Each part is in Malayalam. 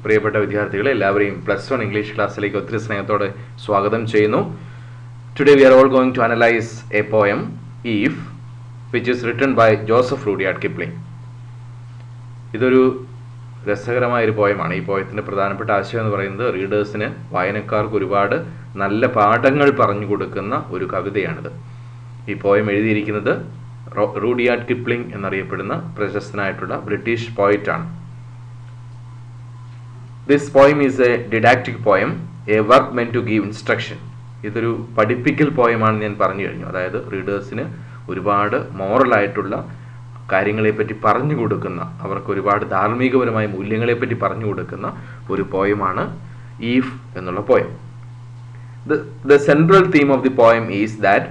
പ്രിയപ്പെട്ട വിദ്യാർത്ഥികളെ എല്ലാവരെയും +1 ഇംഗ്ലീഷ് ക്ലാസ്സിലേക്ക് ഒത്തിരി സ്നേഹത്തോടെ സ്വാഗതം ചെയ്യുന്നു. Today we are all going to analyze a poem, Eve, which is written by Joseph Rudyard Kipling. ഇതൊരു രസകരമായ ഒരു പോയമാണ്. ഈ പോയത്തിൻ്റെ പ്രധാനപ്പെട്ട ആശയം എന്ന് പറയുന്നത് റീഡേഴ്സിന്, വായനക്കാർക്ക് ഒരുപാട് നല്ല പാഠങ്ങൾ പറഞ്ഞു കൊടുക്കുന്ന ഒരു കവിതയാണിത്. ഈ പോയം എഴുതിയിരിക്കുന്നത് റൂഡിയാർഡ് കിപ്ലിംഗ് എന്നറിയപ്പെടുന്ന പ്രശസ്തനായിട്ടുള്ള British പോയറ്റാണ്. This poem is a didactic poem, a work meant to give instruction. ഇതൊരു പഠിപ്പിക്കൽ പോയമാണെന്ന് ഞാൻ പറഞ്ഞു കഴിഞ്ഞു. അതായത് റീഡേഴ്സിന് ഒരുപാട് മോറലായിട്ടുള്ള കാര്യങ്ങളെപ്പറ്റി പറഞ്ഞു കൊടുക്കുന്ന, അവർക്ക് ഒരുപാട് ധാർമ്മികപരമായ മൂല്യങ്ങളെപ്പറ്റി പറഞ്ഞു കൊടുക്കുന്ന ഒരു പോയമാണ് ഈവ് എന്നുള്ള poem. The central theme of the poem is that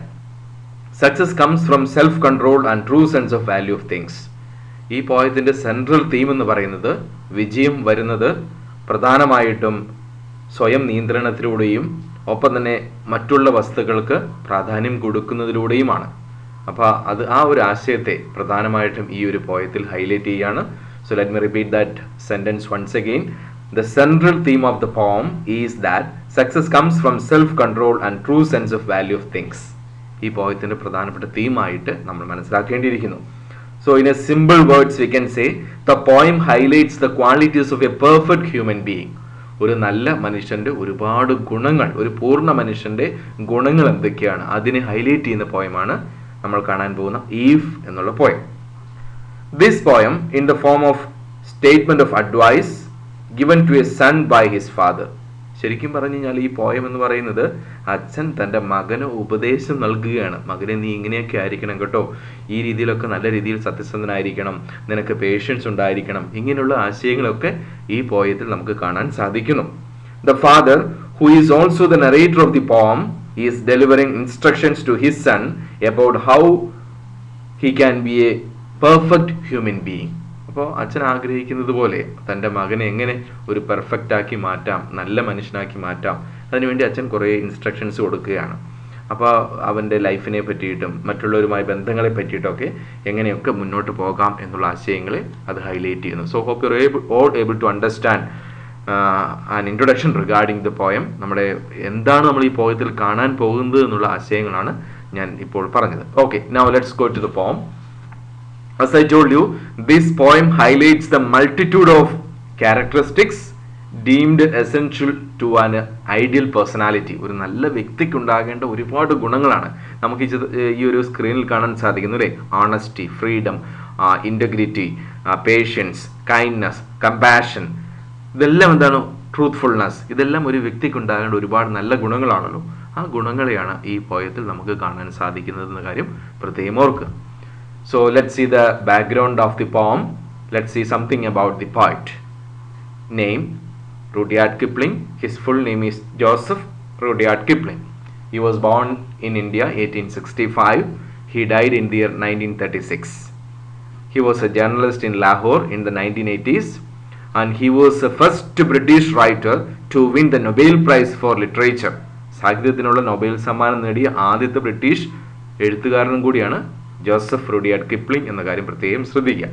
success comes from self-control and true sense of value of things. ഈ പോയത്തിൻ്റെ സെൻട്രൽ തീം എന്ന് പറയുന്നത് വിജയം വരുന്നത് പ്രധാനമായിട്ടും സ്വയം നിയന്ത്രണത്തിലൂടെയും ഒപ്പം തന്നെ മറ്റുള്ള വസ്തുക്കൾക്ക് പ്രാധാന്യം കൊടുക്കുന്നതിലൂടെയുമാണ്. അപ്പോൾ ആ ഒരു ആശയത്തെ പ്രധാനമായിട്ടും ഈ ഒരു പോയത്തിൽ ഹൈലൈറ്റ് ചെയ്യുകയാണ്. So let me repeat that sentence once again. The central theme of the poem is that success comes from self-control and true sense of value of things. ഈ പോയത്തിൻ്റെ പ്രധാനപ്പെട്ട തീമായിട്ട് നമ്മൾ മനസ്സിലാക്കേണ്ടിയിരിക്കുന്നു. So in a simple words we can say the poem highlights the qualities of a perfect human being. ഒരു നല്ല മനുഷ്യൻ്റെ ഒരുപാട് ഗുണങ്ങൾ, ഒരു പൂർണ്ണ മനുഷ്യൻ്റെ ഗുണങ്ങൾ എന്തൊക്കെയാണ് അതിനെ ഹൈലൈറ്റ് ചെയ്യുന്ന പോയമാണ് നമ്മൾ കാണാൻ പോകുന്ന ഈവ് എന്നുള്ള poem. This poem in the form of statement of advice given to a son by his father. ശരിക്കും പറഞ്ഞു കഴിഞ്ഞാൽ ഈ പോയം എന്ന് പറയുന്നത് അച്ഛൻ തൻ്റെ മകന് ഉപദേശം നൽകുകയാണ്. മകനെ നീ ഇങ്ങനെയൊക്കെ ആയിരിക്കണം കേട്ടോ, ഈ രീതിയിലൊക്കെ നല്ല രീതിയിൽ സത്യസന്ധനായിരിക്കണം, നിനക്ക് പേഷ്യൻസ് ഉണ്ടായിരിക്കണം, ഇങ്ങനെയുള്ള ആശയങ്ങളൊക്കെ ഈ പോയത്തിൽ നമുക്ക് കാണാൻ സാധിക്കുന്നു. The father, who is also the narrator of the poem, is delivering instructions to his son about how he can be a perfect human being. അപ്പോൾ അച്ഛൻ ആഗ്രഹിക്കുന്നത് പോലെ തൻ്റെ മകനെ എങ്ങനെ ഒരു പെർഫെക്റ്റ് ആക്കി മാറ്റാം, നല്ല മനുഷ്യനാക്കി മാറ്റാം, അതിനുവേണ്ടി അച്ഛൻ കുറേ ഇൻസ്ട്രക്ഷൻസ് കൊടുക്കുകയാണ്. അപ്പോൾ അവൻ്റെ ലൈഫിനെ പറ്റിയിട്ടും മറ്റുള്ളവരുമായി ബന്ധങ്ങളെ പറ്റിയിട്ടൊക്കെ എങ്ങനെയൊക്കെ മുന്നോട്ട് പോകാം എന്നുള്ള ആശയങ്ങളെ അത് ഹൈലൈറ്റ് ചെയ്യുന്നു. So hope you all able to understand an introduction regarding the poem. നമ്മുടെ എന്താണ് നമ്മൾ ഈ പോയത്തിൽ കാണാൻ പോകുന്നത് എന്നുള്ള ആശയങ്ങളാണ് ഞാൻ ഇപ്പോൾ പറഞ്ഞത്. Okay, now let's go to the poem. As I told you, this poem highlights the multitude of characteristics deemed essential to an ideal personality. ഒരു നല്ല വ്യക്തിക്ക് ഉണ്ടാകേണ്ട ഒരുപാട് ഗുണങ്ങളാണ് നമുക്ക് ഈ ഒരു സ്ക്രീനിൽ കാണാൻ സാധിക്കുന്നു അല്ലേ. Honesty, freedom, integrity, patience, kindness, compassion, ഇതെല്ലാം എന്താണ്, ട്രൂത്ത്ഫുൾനെസ്, ഇതെല്ലാം ഒരു വ്യക്തിക്ക് ഉണ്ടാകേണ്ട ഒരുപാട് നല്ല ഗുണങ്ങളാണല്ലോ. ആ ഗുണങ്ങളെയാണ് ഈ പോയത്തിൽ നമുക്ക് കാണാൻ സാധിക്കുന്നതെന്ന കാര്യം പ്രത്യേകം ഓർക്കുക. So let's see the background of the poem. Let's see something about the poet. Name: Rudyard Kipling. His full name is Joseph Rudyard Kipling. He was born in India 1865. He died in the year 1936. He was a journalist in Lahore in the 1980s, and he was the first British writer to win the Nobel Prize for Literature. സാഹിത്യത്തിനുള്ള നൊബേൽ സമ്മാനം നേടിയ ആദ്യത്തെ ബ്രിട്ടീഷ് എഴുത്തുകാരനും കൂടിയാണ് ജോസഫ് റൂഡിയാർഡ് കിപ്ലിംഗ് എന്ന കാര്യം പ്രത്യേകം ശ്രദ്ധിക്കുക.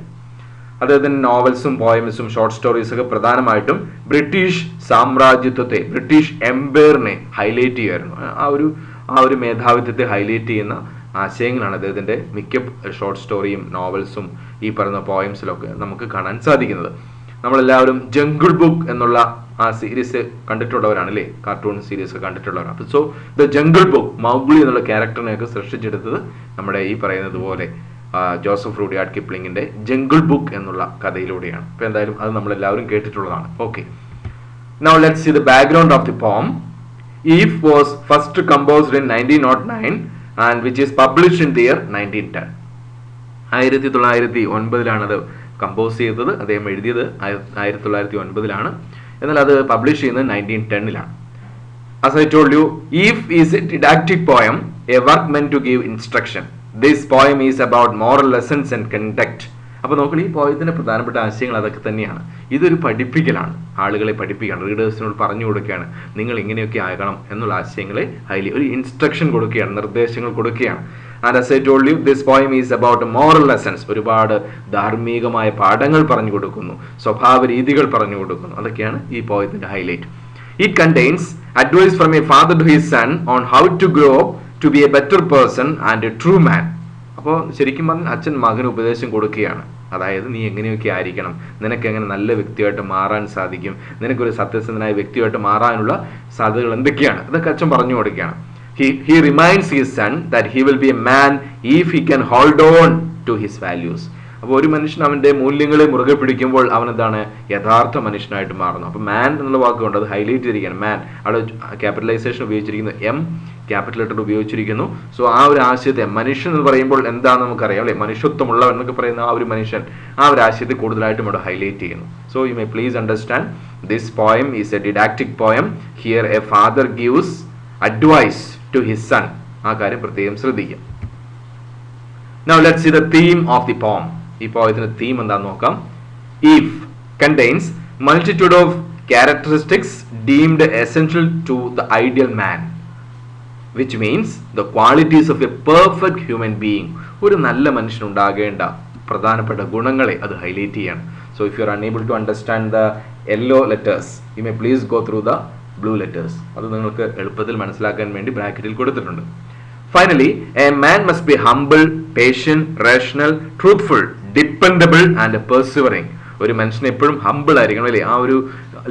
അദ്ദേഹത്തിൻ്റെ നോവൽസും പോയംസും ഷോർട്ട് സ്റ്റോറീസൊക്കെ പ്രധാനമായിട്ടും ബ്രിട്ടീഷ് സാമ്രാജ്യത്വത്തെ, ബ്രിട്ടീഷ് എംപയറിനെ ഹൈലൈറ്റ് ചെയ്യുമായിരുന്നു. ആ ഒരു മേധാവിത്വത്തെ ഹൈലൈറ്റ് ചെയ്യുന്ന ആശയങ്ങളാണ് അദ്ദേഹത്തിൻ്റെ മിക്ക ഷോർട്ട് സ്റ്റോറിയും നോവൽസും ഈ പറയുന്ന പോയംസിലൊക്കെ നമുക്ക് കാണാൻ സാധിക്കുന്നത്. നമ്മളെല്ലാവരും ജംഗിൾ ബുക്ക് എന്നുള്ള ആ സീരീസ് കണ്ടിട്ടുള്ളവരാണ് അല്ലേ, കാർട്ടൂൺ സീരീസ് കണ്ടിട്ടുള്ളവരാണ്. അപ്പോൾ so the Jungle Book, Mowgli എന്നുള്ള ക്യാരക്ടറിനെയൊക്കെ സൃഷ്ടിച്ചെടുത്തത് നമ്മുടെ ഈ പറയുന്നത് പോലെ ജോസഫ് റൂഡിയാർഡ് കിപ്ലിംഗിൻ്റെ ജംഗിൾ ബുക്ക് എന്നുള്ള കഥയിലൂടെയാണ്. അപ്പോൾ എന്തായാലും അത് നമ്മളെല്ലാവരും കേട്ടിട്ടുള്ളതാണ്. Okay, now let's see the background of the poem. It was first composed in 1909 and which is published in the year 1910. 1909 അത് കമ്പോസ് ചെയ്തത്, അദ്ദേഹം എഴുതിയത് 1909 എന്നാൽ അത് പബ്ലിഷ് ചെയ്യുന്നത് 1910. As I told you, Eve is a didactic poem, a work meant to give instruction. This poem is about moral lessons and conduct. അപ്പോൾ നോക്കണം, ഈ പോയത്തിൻ്റെ പ്രധാനപ്പെട്ട ആശയങ്ങൾ അതൊക്കെ തന്നെയാണ്. ഇതൊരു പഠിപ്പിക്കലാണ്, ആളുകളെ പഠിപ്പിക്കുകയാണ്, റീഡേഴ്സിനോട് പറഞ്ഞു കൊടുക്കുകയാണ് നിങ്ങൾ ഇങ്ങനെയൊക്കെ ആകണം എന്നുള്ള ആശയങ്ങളെ ഒരു ഇൻസ്ട്രക്ഷൻ കൊടുക്കുകയാണ്, നിർദ്ദേശങ്ങൾ കൊടുക്കുകയാണ്. And as I told you, this poem is about moral lessons. ഒരുപാട് ധാർമ്മികമായ പാഠങ്ങൾ പറഞ്ഞു കൊടുക്കുന്നു, സ്വഭാവ രീതികൾ പറഞ്ഞു കൊടുക്കുന്നു. അതൊക്കെയാണ് ഈ പോയത്തിന്റെ highlight. It contains advice from a father to his son on how to grow up to be a better person and a true man. അപ്പോൾ ശരിക്കും പറഞ്ഞാൽ അച്ഛൻ മകന് ഉപദേശം കൊടുക്കുകയാണ്. അതായത് നീ എങ്ങനെയൊക്കെ ആയിരിക്കണം, നിനക്ക് എങ്ങനെ നല്ല വ്യക്തിയായിട്ട് മാറാൻ സാധിക്കും, നിനക്കൊരു സത്യസന്ധനായ വ്യക്തിയായിട്ട് മാറാനുള്ള സാധ്യതകൾ എന്തൊക്കെയാണ്, അതൊക്കെ അച്ഛൻ പറഞ്ഞു കൊടുക്കുകയാണ്. He reminds his son that he will be a man if he can hold on to his values. അപ്പോൾ ഒരു മനുഷ്യൻ അവന്റെ മൂല്യങ്ങളെ മുറുകെ പിടിക്കുമ്പോൾ അവൻ എന്താണ്, യഥാർത്ഥ മനുഷ്യനായിട്ട് മാറുന്നു. അപ്പോൾ മാൻ എന്നുള്ള വാക്കുകൊണ്ട് അത് ഹൈലൈറ്റ് ചെയ്തിരിക്കുകയാണ്. മാൻ അവിടെ ക്യാപിറ്റലൈസേഷൻ ഉപയോഗിച്ചിരിക്കുന്നു, എം ക്യാപിറ്റൽ ലെറ്റർ ഉപയോഗിച്ചിരിക്കുന്നു. സോ ആ ഒരു ആശയത്തെ മനുഷ്യൻ എന്ന് പറയുമ്പോൾ എന്താണെന്ന് നമുക്കറിയാം അല്ലെ, മനുഷ്യത്വമുള്ളവൻ എന്നൊക്കെ പറയുന്ന ആ ഒരു മനുഷ്യൻ, ആ ഒരു ആശയത്തെ കൂടുതലായിട്ടും ഇവിടെ ഹൈലൈറ്റ് ചെയ്യുന്നു. So you may please understand this poem is a didactic poem. Here a father gives advice to his son. ആ കാര്യം പ്രത്യേകം ശ്രദ്ധിക്കാം. Now let's see the theme of the poem. ഈ പോയത്തിന്റെ തീം എന്താണെന്ന് നോക്കാം. If contains multitude of characteristics deemed essential to the ideal man, which means the qualities of a perfect human being. ഒരു നല്ല മനുഷ്യൻ ഉണ്ടാകേണ്ട പ്രധാനപ്പെട്ട ഗുണങ്ങളെ അത് ഹൈലൈറ്റ് ചെയ്യാണ്. So if you are unable to understand the yellow letters, you may please go through the blue letters. അത് നിങ്ങൾക്ക് എളുപ്പത്തിൽ മനസ്സിലാക്കാൻ വേണ്ടി ബ്രാക്കറ്റിൽ കൊടുത്തിട്ടുണ്ട്. Finally, a man must be humble, patient, rational, truthful, dependable and persevering. ഒരു മനുഷ്യൻ എപ്പോഴും ഹംബിൾ ആയിരിക്കണം അല്ലേ, ആ ഒരു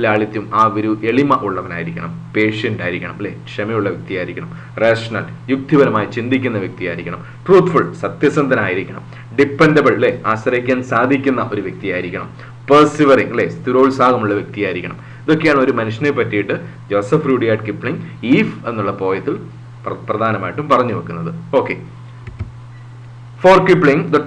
ലാളിത്യം, ആ ഒരു എളിമ ഉള്ളവനായിരിക്കണം, പേഷ്യൻ്റ് ആയിരിക്കണം അല്ലേ, ക്ഷമയുള്ള വ്യക്തിയായിരിക്കണം, റേഷണൽ യുക്തിപരമായി ചിന്തിക്കുന്ന വ്യക്തിയായിരിക്കണം, ട്രൂത്ത്ഫുൾ സത്യസന്ധനായിരിക്കണം, ഡിപ്പെൻഡബിൾ അല്ലേ ആശ്രയിക്കാൻ സാധിക്കുന്ന ഒരു വ്യക്തിയായിരിക്കണം, പെർസിവറിംഗ് അല്ലേ സ്ഥിരോത്സാഹമുള്ള വ്യക്തിയായിരിക്കണം. ഇതൊക്കെയാണ് ഒരു മനുഷ്യനെ പറ്റിയിട്ട് ജോസഫ് റൂഡിയാർഡ് കിപ്ലിംഗ് ഈഫ് എന്നുള്ള പോയത്തിൽ പ്രധാനമായിട്ടും പറഞ്ഞു വെക്കുന്നത്. Okay, for Kipling the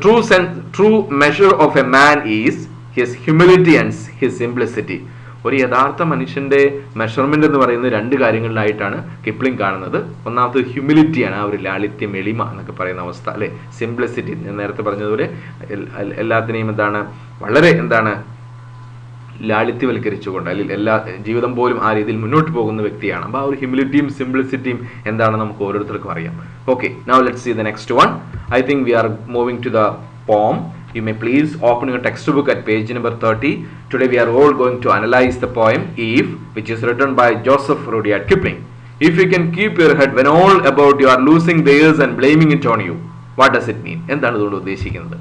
true measure of a man is his humility and his simplicity. ഒരു യഥാർത്ഥ മനുഷ്യന്റെ മെഷർമെന്റ് എന്ന് പറയുന്നത് രണ്ട് കാര്യങ്ങളിലായിട്ടാണ് കിപ്ലിംഗ് കാണുന്നത്. ഒന്നാമത് ഹ്യൂമിലിറ്റിയാണ്, ആ ഒരു ലാളിത്യം, എളിമ എന്നൊക്കെ പറയുന്ന അവസ്ഥ അല്ലെ, സിംപ്ലിസിറ്റി. ഞാൻ നേരത്തെ പറഞ്ഞതുപോലെ എല്ലാത്തിനെയും എന്താണ് വളരെ എന്താണ് ലാളിത്യവൽക്കരിച്ചുകൊണ്ട് അല്ലെങ്കിൽ എല്ലാ ജീവിതം പോലും ആ രീതിയിൽ മുന്നോട്ട് പോകുന്ന വ്യക്തിയാണ്. അപ്പോൾ ആ ഒരു ഹ്യൂമിലിറ്റിയും സിംപ്ലിസിറ്റിയും എന്താണെന്ന് നമുക്ക് ഓരോരുത്തർക്കും അറിയാം. Okay, now let's see the next one. I think we are moving to the poem. You may please open your textbook at page number 30. Today we are all going to analyze the poem Eve, which is written by Joseph Rudyard Kipling. If you can keep your head when all about you are losing theirs and blaming it on you, what does it mean? എന്താണ് ഇതുകൊണ്ട് ഉദ്ദേശിക്കുന്നത്?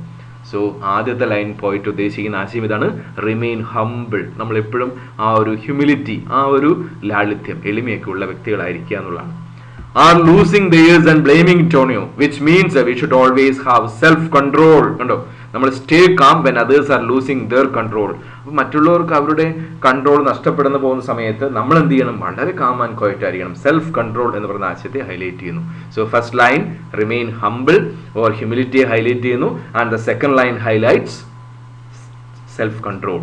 സോ ആദ്യത്തെ ലൈൻ പോയിട്ട് ഉദ്ദേശിക്കുന്ന ആശയം ഇതാണ്, റിമെയിൻ ഹംബിൾ. നമ്മളെപ്പോഴും ആ ഒരു ഹ്യൂമിലിറ്റി, ആ ഒരു ലാളിത്യം, എളിമയൊക്കെ ഉള്ള വ്യക്തികളായിരിക്കുക എന്നുള്ളതാണ്. Are losing theirs and blaming it on you, which means we should always have self control. കണ്ടോ, നമ്മൾ stay calm when others are losing their control. അപ്പോൾ മറ്റുള്ളവർക്ക് അവരുടെ കൺട്രോൾ നഷ്ടപ്പെടുന്ന പോകുന്ന സമയത്ത് നമ്മൾ എന്ത് ചെയ്യണം, വളരെ കാം ആൻഡ് ക്വയറ്റ് ആയിരിക്കണം. സെൽഫ് കൺട്രോൾ എന്ന് പറയുന്ന ആശയത്തെ ഹൈലൈറ്റ് ചെയ്യുന്നു. So first line remain humble or ഹ്യൂമിലിറ്റിയെ ഹൈലൈറ്റ് ചെയ്യുന്നു, and the second line highlights self control.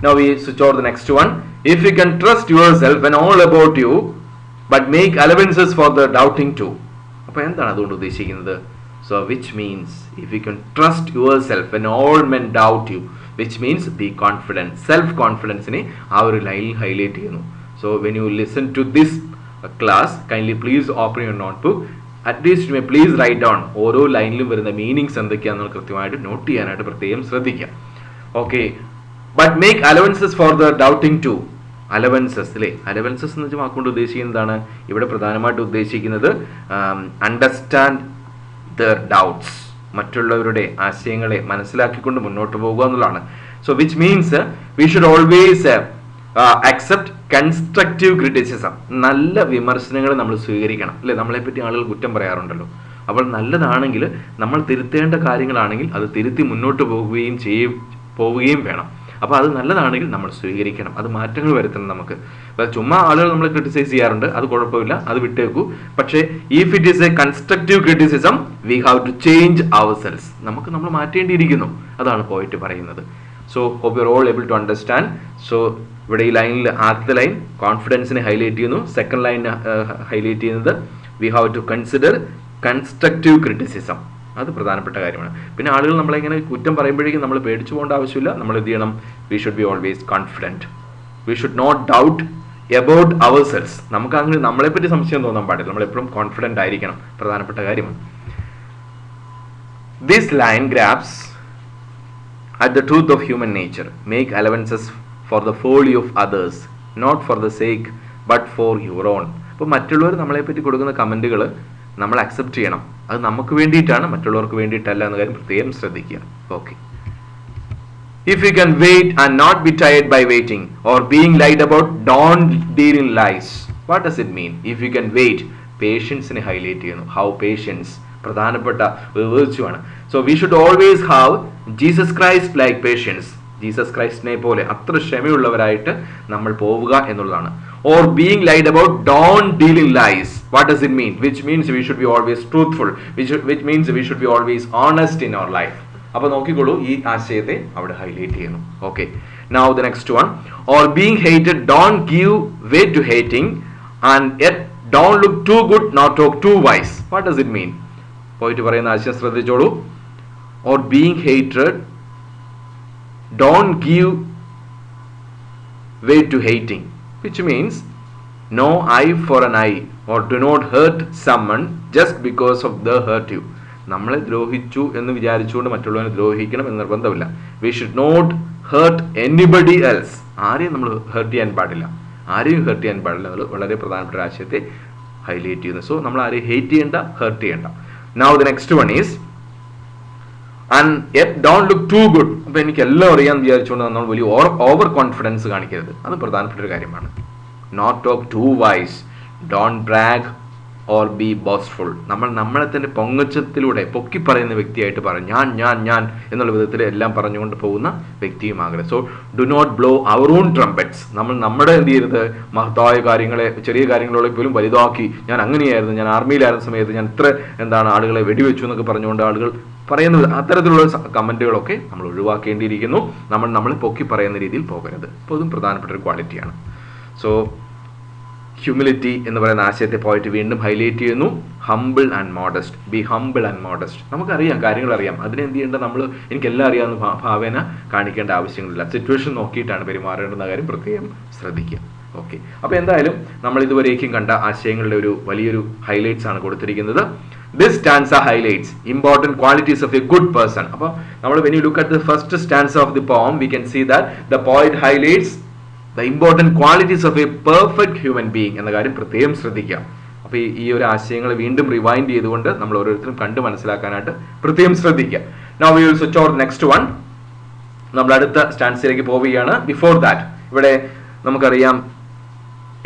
Now we switch over the next one. If you can trust yourself when all about you, but make allowances for the doubting too. അപ്പോൾ എന്താണ് അതുകൊണ്ട് ഉദ്ദേശിക്കുന്നത്? So which means if you can trust yourself when all men doubt you, which means be confident. Self confidence-നെ ആ ഒരു ലൈനിൽ ഹൈലൈറ്റ് ചെയ്യുന്നു. So when you listen to this class, kindly please open your notebook. At least you may please write down ഓരോ ലൈനിലും വരുന്ന മീനിങ്സ് എന്തൊക്കെയാണെന്ന് കൃത്യമായിട്ട് നോട്ട് ചെയ്യാനായിട്ട് പ്രത്യേകം ശ്രദ്ധിക്കുക. Okay, but make allowances for the doubting too. Allowances അല്ലേ, അലവൻസസ് എന്ന് വെച്ചാൽ വാക്കുകൊണ്ട് ഉദ്ദേശിക്കുന്നതാണ് ഇവിടെ പ്രധാനമായിട്ട് ഉദ്ദേശിക്കുന്നത് അണ്ടർസ്റ്റാൻഡ് ദർ ഡൗട്ട്സ്, മറ്റുള്ളവരുടെ ആശയങ്ങളെ മനസ്സിലാക്കിക്കൊണ്ട് മുന്നോട്ട് പോകുക എന്നുള്ളതാണ്. So which means we should always accept constructive criticism. നല്ല വിമർശനങ്ങൾ നമ്മൾ സ്വീകരിക്കണം അല്ലേ. നമ്മളെപ്പറ്റി ആളുകൾ കുറ്റം പറയാറുണ്ടല്ലോ, അപ്പോൾ നല്ലതാണെങ്കിൽ നമ്മൾ തിരുത്തേണ്ട കാര്യങ്ങളാണെങ്കിൽ അത് തിരുത്തി മുന്നോട്ട് പോവുകയും വേണം. അപ്പോൾ അത് നല്ലതാണെങ്കിൽ നമ്മൾ സ്വീകരിക്കണം, അത് മാറ്റങ്ങൾ വരുത്തണം നമുക്ക്. ചുമ്മാ ആളുകൾ നമ്മൾ ക്രിട്ടിസൈസ് ചെയ്യാറുണ്ട്, അത് കുഴപ്പമില്ല, അത് വിട്ടേക്കൂ. പക്ഷേ if it is a constructive criticism we have to change ourselves. നമ്മൾ മാറ്റേണ്ടിയിരിക്കുന്നു, അതാണ് പോയിട്ട് പറയുന്നത്. So hope you are all able to understand. സോ ഇവിടെ ഈ ലൈനിൽ ആദ്യത്തെ ലൈൻ കോൺഫിഡൻസിനെ ഹൈലൈറ്റ് ചെയ്യുന്നു, സെക്കൻഡ് ലൈൻ ഹൈലൈറ്റ് ചെയ്യുന്നത് we have to consider constructive criticism. അത് പ്രധാനപ്പെട്ട കാര്യമാണ്. പിന്നെ ആളുകൾ നമ്മളിങ്ങനെ കുറ്റം പറയുമ്പോഴേക്കും നമ്മൾ പേടിച്ചു പോകേണ്ട ആവശ്യമില്ല. നമ്മൾ എന്ത് ചെയ്യണം, we should be always confident, we should not doubt about ourselves. നമുക്ക് അങ്ങനെ നമ്മളെപ്പറ്റി സംശയം തോന്നാൻ പാടില്ല, നമ്മളെപ്പോഴും കോൺഫിഡൻ്റ് ആയിരിക്കണം, പ്രധാനപ്പെട്ട കാര്യമാണ്. This line grabs at the truth of human nature. Make allowances for the folly of others, not for the sake but for your own. അപ്പോൾ മറ്റുള്ളവർ നമ്മളെപ്പറ്റി കൊടുക്കുന്ന കമൻറ്റുകൾ നമ്മൾ അക്സെപ്റ്റ് ചെയ്യണം. അത് നമുക്ക് വേണ്ടിയിട്ടാണ്, മറ്റുള്ളവർക്ക് വേണ്ടിയിട്ടല്ല എന്ന കാര്യം പ്രത്യേകം ശ്രദ്ധിക്കുക. Okay. If you can wait and not be tired by waiting or being lied about, don't deal in lies. What does it mean? If you can wait, പേഷ്യൻസിനെ ഹൈലൈറ്റ് ചെയ്യുന്നു. ഹൗ പേഷ്യൻസ് പ്രധാനപ്പെട്ട ഒരു വേർച്യു ആണ്. So we should always have Jesus Christ like patience. Jesus ക്രൈസ്റ്റിനെ പോലെ അത്ര ക്ഷമയുള്ളവരായിട്ട് നമ്മൾ പോവുക എന്നുള്ളതാണ്. Or being lied about, don't deal in lies. What does it mean? Which means we should be always truthful, which means we should be always honest in our life. അപ്പൊ നോക്കിക്കോളൂ, ഈ ആശയത്തെ അവിടെ ഹൈലൈറ്റ് ചെയ്യുന്നു. Okay. Now the next one. Or being hated, don't give way to hating and yet don't look too good nor talk too wise. What does it mean? പോയിട്ട് പറയുന്ന ആശയം ശ്രദ്ധിച്ചോളൂ. Or being hated, don't give way to hating, which means no eye for an eye or do not hurt someone just because of they hurt you. നമ്മളെ ദ്രോഹിച്ചു എന്ന് വിചാരിച്ചുകൊണ്ട് മറ്റുള്ളവരെ ദ്രോഹിക്കണം എന്ന് നിർബന്ധമില്ല. We should not hurt anybody else. ആരെയും നമ്മൾ ഹേർട്ട് ചെയ്യാൻ പാടില്ല, ആരെയും ഹേർട്ട് ചെയ്യാൻ പാടില്ല. അത് വളരെ പ്രധാനപ്പെട്ട ഒരു ആശയത്തെ ഹൈലൈറ്റ് ചെയ്യുന്നു. സോ നമ്മൾ ആരെയും ഹേറ്റ് ചെയ്യേണ്ട, ഹേർട്ട് ചെയ്യേണ്ട. Now the next one is and yet don't look too good. അപ്പൊ എനിക്ക് എല്ലാം അറിയാമെന്ന് വിചാരിച്ചുകൊണ്ട് നമ്മൾ വലിയ ഓവർ കോൺഫിഡൻസ് കാണിക്കരുത്. അത് പ്രധാനപ്പെട്ട ഒരു കാര്യമാണ്. Not talk too wise, don't brag or be boastful. നമ്മൾ നമ്മളെ തന്നെ പൊങ്ങച്ചത്തിലൂടെ പൊക്കി പറയുന്ന വ്യക്തിയായിട്ട് പറയും. ഞാൻ എന്നുള്ള വിധത്തിൽ എല്ലാം പറഞ്ഞുകൊണ്ട് പോകുന്ന വ്യക്തിയുമാകരുത്. So do not blow our own trumpets. നമ്മൾ നമ്മുടെ എന്ത് ചെയ്യരുത്, മഹത്തായ കാര്യങ്ങളെ, ചെറിയ കാര്യങ്ങളോടെ പോലും വലുതാക്കി, ഞാൻ അങ്ങനെയായിരുന്നു, ഞാൻ ആർമിയിലായിരുന്ന സമയത്ത് ഞാൻ ഇത്ര ആളുകളെ വെടിവെച്ചു എന്നൊക്കെ പറഞ്ഞുകൊണ്ട് ആളുകൾ പറയുന്നത്, അത്തരത്തിലുള്ള കമന്റുകളൊക്കെ നമ്മൾ ഒഴിവാക്കേണ്ടിയിരിക്കുന്നു. നമ്മളെ പൊക്കി പറയുന്ന രീതിയിൽ പോകരുത്. അപ്പോൾ അതും പ്രധാനപ്പെട്ട ഒരു ക്വാളിറ്റിയാണ്. സോ ഹ്യൂമിലിറ്റി എന്ന് പറയുന്ന ആശയത്തെ പോയിട്ട് വീണ്ടും ഹൈലൈറ്റ് ചെയ്യുന്നു. Humble and modest. B humble and modest. നമുക്കറിയാം, കാര്യങ്ങൾ അറിയാം, അതിനെ എന്ത് ചെയ്യേണ്ട, നമ്മൾ എനിക്കെല്ലാം അറിയാവുന്ന ഭാവേന കാണിക്കേണ്ട ആവശ്യങ്ങളില്ല. സിറ്റുവേഷൻ നോക്കിയിട്ടാണ് പെരുമാറേണ്ടുന്ന കാര്യം പ്രത്യേകം ശ്രദ്ധിക്കുക. ഓക്കെ. അപ്പോൾ എന്തായാലും നമ്മൾ ഇതുവരേക്കും കണ്ട ആശയങ്ങളുടെ ഒരു വലിയൊരു ഹൈലൈറ്റ്സ് ആണ് കൊടുത്തിരിക്കുന്നത്. This stanza highlights important qualities of a good person. അപ്പോൾ നമ്മൾ when you look at the first stanza of the poem, we can see that the poet highlights the important qualities of a perfect human being എന്ന കാര്യം പ്രത്യേകം ശ്രദ്ധിക്കുക. അപ്പോൾ ഈ ഒരു ആശയങ്ങൾ വീണ്ടും റിവൈൻഡ് ചെയ്തുകൊണ്ട് നമ്മൾ ഓരോരുത്തരും കണ്ട് മനസ്സിലാക്കാനായിട്ട് പ്രത്യേകം ശ്രദ്ധിക്കുക. Now we will switch over next one. നമ്മൾ അടുത്ത സ്റ്റാൻസിലേക്ക് പോവുകയാണ്. ബിഫോർ ദാറ്റ് ഇവിടെ നമുക്കറിയാം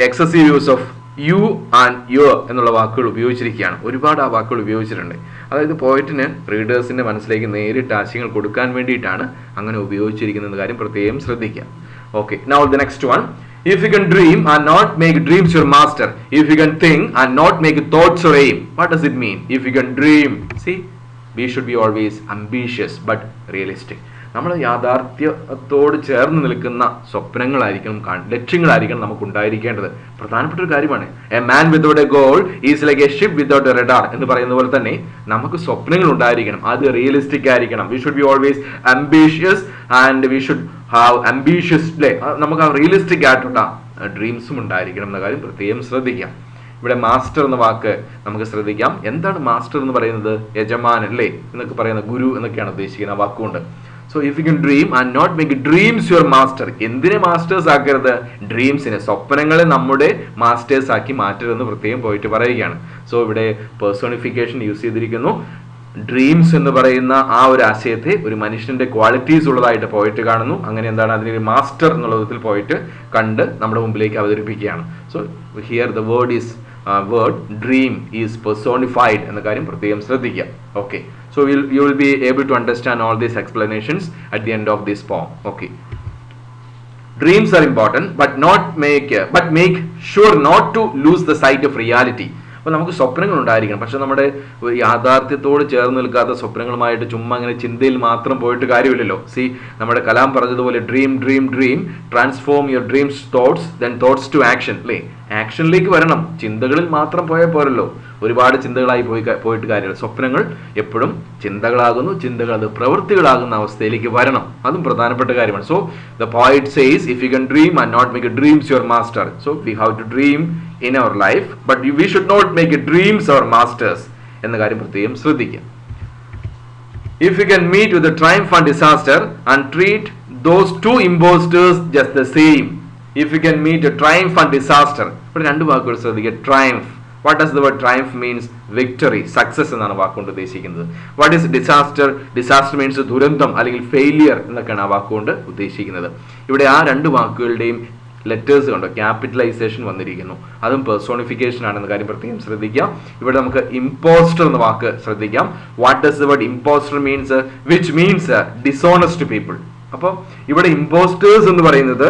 excessive use of you and your എന്നുള്ള വാക്കുകൾ ഉപയോഗിച്ചിരിക്കുകയാണ്. ഒരുപാട് ആ വാക്കുകൾ ഉപയോഗിച്ചിട്ടുണ്ട്. അതായത് പോയിറ്റിന് റീഡേഴ്സിന്റെ മനസ്സിലേക്ക് നേരിട്ട് ആശയങ്ങൾ കൊടുക്കാൻ വേണ്ടിയിട്ടാണ് അങ്ങനെ ഉപയോഗിച്ചിരിക്കുന്ന കാര്യം പ്രത്യേകം ശ്രദ്ധിക്കുക. Okay, now the next one. If you can dream and not make dreams your master, if you can think and not make thoughts your aim. What does it mean? If you can dream, see, we should be always ambitious but realistic. നമ്മൾ യാഥാർത്ഥ്യത്തോട് ചേർന്ന് നിൽക്കുന്ന സ്വപ്നങ്ങളായിരിക്കണം, ലക്ഷ്യങ്ങളായിരിക്കണം നമുക്ക് ഉണ്ടായിരിക്കേണ്ടത്. പ്രധാനപ്പെട്ട ഒരു കാര്യമാണ്. A man without A goal is like A ship without A radar എന്ന് പറയുന്ന പോലെ തന്നെ നമുക്ക് സ്വപ്നങ്ങൾ ഉണ്ടായിരിക്കണം. അത് റിയലിസ്റ്റിക് ആയിരിക്കണം. V should be always ambitious and we should have ambitious, നമുക്ക് ആ റിയലിസ്റ്റിക് ആയിട്ടുള്ള ഡ്രീംസും ഉണ്ടായിരിക്കണം എന്ന കാര്യം പ്രത്യേകം ശ്രദ്ധിക്കാം. ഇവിടെ മാസ്റ്റർ എന്ന വാക്ക് നമുക്ക് ശ്രദ്ധിക്കാം. എന്താണ് മാസ്റ്റർ എന്ന് പറയുന്നത്? യജമാനൻ അല്ലേ എന്നൊക്കെ പറയുന്ന ഗുരു എന്നൊക്കെയാണ് ഉദ്ദേശിക്കുന്നത് ആ വാക്കുകൊണ്ട്. So if you can dream and not make dreams your master. എന്തിനെ മാസ്റ്റേഴ്സ് ആക്കരുത്? ഡ്രീംസിനെ, സ്വപ്നങ്ങളെ നമ്മുടെ മാസ്റ്റേഴ്സ് ആക്കി മാറ്റരുതെന്ന് പ്രത്യേകം പോയിട്ട് പറയുകയാണ്. സോ ഇവിടെ പേഴ്സോണിഫിക്കേഷൻ യൂസ് ചെയ്തിരിക്കുന്നു. ഡ്രീംസ് എന്ന് പറയുന്ന ആ ഒരു ആശയത്തെ ഒരു മനുഷ്യന്റെ ക്വാളിറ്റീസ് ഉള്ളതായിട്ട് പോയിട്ട് കാണുന്നു. അങ്ങനെ എന്താണ് അതിനൊരു മാസ്റ്റർ എന്നുള്ള വിധത്തിൽ പോയിട്ട് കണ്ട് നമ്മുടെ മുമ്പിലേക്ക് അവതരിപ്പിക്കുകയാണ്. So here the word dream is personified എന്ന കാര്യം പ്രത്യേകം ശ്രദ്ധിക്കുക. Okay. So you will be able to understand all these explanations at the end of this poem. Okay. Dreams are important, but make sure not to lose the sight of reality. അപ്പോൾ നമുക്ക് സ്വപ്നങ്ങൾ ഉണ്ടായിരിക്കണം, പക്ഷെ നമ്മുടെ യാഥാർത്ഥ്യത്തോട് ചേർന്ന് നിൽക്കാത്ത സ്വപ്നങ്ങളുമായിട്ട് ചുമ്മാ അങ്ങനെ ചിന്തയിൽ മാത്രം പോയിട്ട് കാര്യമില്ലല്ലോ. നമ്മുടെ കലാം പറഞ്ഞതുപോലെ dream transform your dreams thoughts, then thoughts to action. അല്ലേ, ആക്ഷനിലേക്ക് വരണം. ചിന്തകളിൽ മാത്രം പോയാൽ പോരല്ലോ. ഒരുപാട് ചിന്തകളായി പോയിട്ട് കാര്യമില്ല. സ്വപ്നങ്ങൾ എപ്പോഴും ചിന്തകളാകുന്നു, ചിന്തകൾ അത് പ്രവൃത്തികളാകുന്ന അവസ്ഥയിലേക്ക് വരണം. അതും പ്രധാനപ്പെട്ട കാര്യമാണ്. So the poet says if you can dream and not make dreams your master. So we have to dream in our life, but we should not make dreams our masters എന്ന കാര്യം പ്രത്യേകം ശ്രദ്ധിക്കുക. If you can meet with a triumph and disaster and treat those two imposters just the same. If you can meet a triumph and disaster. ഇവിടെ രണ്ട് വാക്കുകൾ ശ്രദ്ധിക്കുക. triumph. What does the word triumph means? Victory, success എന്നാണ് വാക്കുകൊണ്ട് ഉദ്ദേശിക്കുന്നത്. What is disaster? Disaster means ദുരന്തം അല്ലെങ്കിൽ failure എന്നൊക്കെയാണ് ആ വാക്കുകൊണ്ട് ഉദ്ദേശിക്കുന്നത്. ഇവിടെ ആ രണ്ട് വാക്കുകളുടെയും ലെറ്റേഴ്സ് കണ്ടോ, ക്യാപിറ്റലൈസേഷൻ വന്നിരിക്കുന്നു. അതും പേഴ്സോണിഫിക്കേഷൻ ആണെന്ന കാര്യം പ്രത്യേകം ശ്രദ്ധിക്കാം. ഇവിടെ നമുക്ക് ഇമ്പോസ്റ്റർ എന്ന വാക്ക് ശ്രദ്ധിക്കാം. What does the word impostor means? Which means dishonest people. അപ്പോൾ ഇവിടെ ഇമ്പോസ്റ്റേഴ്സ് എന്ന് പറയുന്നത്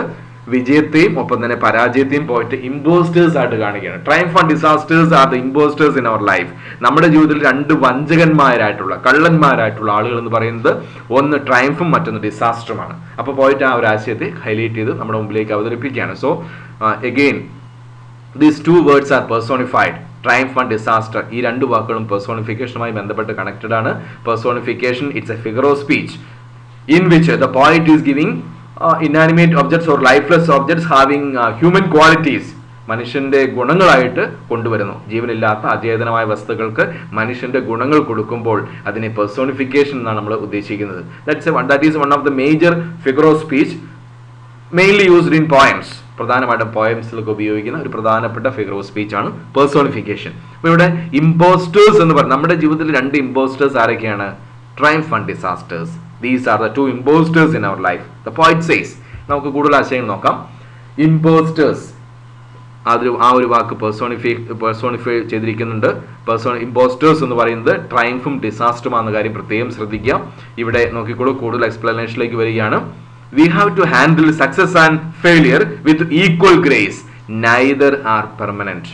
വിജയത്തെയും ഒപ്പം തന്നെ പരാജയത്തെയും പോയിട്ട് ഇമ്പോസ്റ്റേഴ്സ് ആയിട്ട് കാണിക്കുകയാണ്. Triumph and disasters are the impostors in our life. നമ്മുടെ ജീവിതത്തിൽ രണ്ട് വഞ്ചകന്മാരായിട്ടുള്ള കള്ളന്മാരായിട്ടുള്ള ആളുകൾ എന്ന് പറയുന്നത് ഒന്ന് ട്രയംഫും മറ്റൊന്ന് ഡിസാസ്റ്ററുമാണ്. അപ്പോൾ പോയിട്ട് ആ ഒരു ആശയത്തെ ഹൈലൈറ്റ് ചെയ്ത് നമ്മുടെ മുമ്പിലേക്ക് അവതരിപ്പിക്കുകയാണ്. So again these two words are personified. Triumph and disaster, ഈ രണ്ട് വാക്കുകളും പേഴ്സോണിഫിക്കേഷനുമായി ബന്ധപ്പെട്ട് കണക്റ്റഡ് ആണ്. Personification it's A figure of speech in which the poet is giving inanimate objects or lifeless objects having human qualities, മനുഷ്യന്റെ ഗുണങ്ങളായിട്ട് കൊണ്ടുവരുന്നു. ജീവനില്ലാത്ത അചേതനമായ വസ്തുക്കൾക്ക് മനുഷ്യന്റെ ഗുണങ്ങൾ കൊടുക്കുമ്പോൾ അതിനെ പേഴ്സോണിഫിക്കേഷൻ എന്നാണ് നമ്മൾ ഉദ്ദേശിക്കുന്നത്. that is one of the major figure of speech mainly used in poems. പ്രധാനമായിട്ടും പോയംസിലൊക്കെ ഉപയോഗിക്കുന്ന ഒരു പ്രധാനപ്പെട്ട ഫിഗർ ഓഫ് സ്പീച്ച് ആണ് പേഴ്സോണിഫിക്കേഷൻ. അപ്പോൾ ഇവിടെ ഇമ്പോസ്റ്റേഴ്സ് എന്ന് പറഞ്ഞാൽ നമ്മുടെ ജീവിതത്തിൽ രണ്ട് ഇമ്പോസ്റ്റേഴ്സ് ആരൊക്കെയാണ്? triumph and disasters. These are the two imposters in our life. The poet says. നമുക്ക് കൂടുതൽ ആശയങ്ങൾ നോക്കാം. imposters, ആ ഒരു വാക്ക് പേഴ്സോണിഫൈ ചെയ്തിരിക്കുന്നുണ്ട്. ഇമ്പോസ്റ്റേഴ്സ് എന്ന് പറയുന്നത് ട്രയംഫും ഡിസാസ്റ്ററും ആണെന്ന കാര്യം പ്രത്യേകം ശ്രദ്ധിക്കുക. ഇവിടെ നോക്കിക്കോളൂ, കൂടുതൽ എക്സ്പ്ലനേഷനിലേക്ക് വരികയാണ്. We have to handle success and failure with equal grace. Neither are permanent.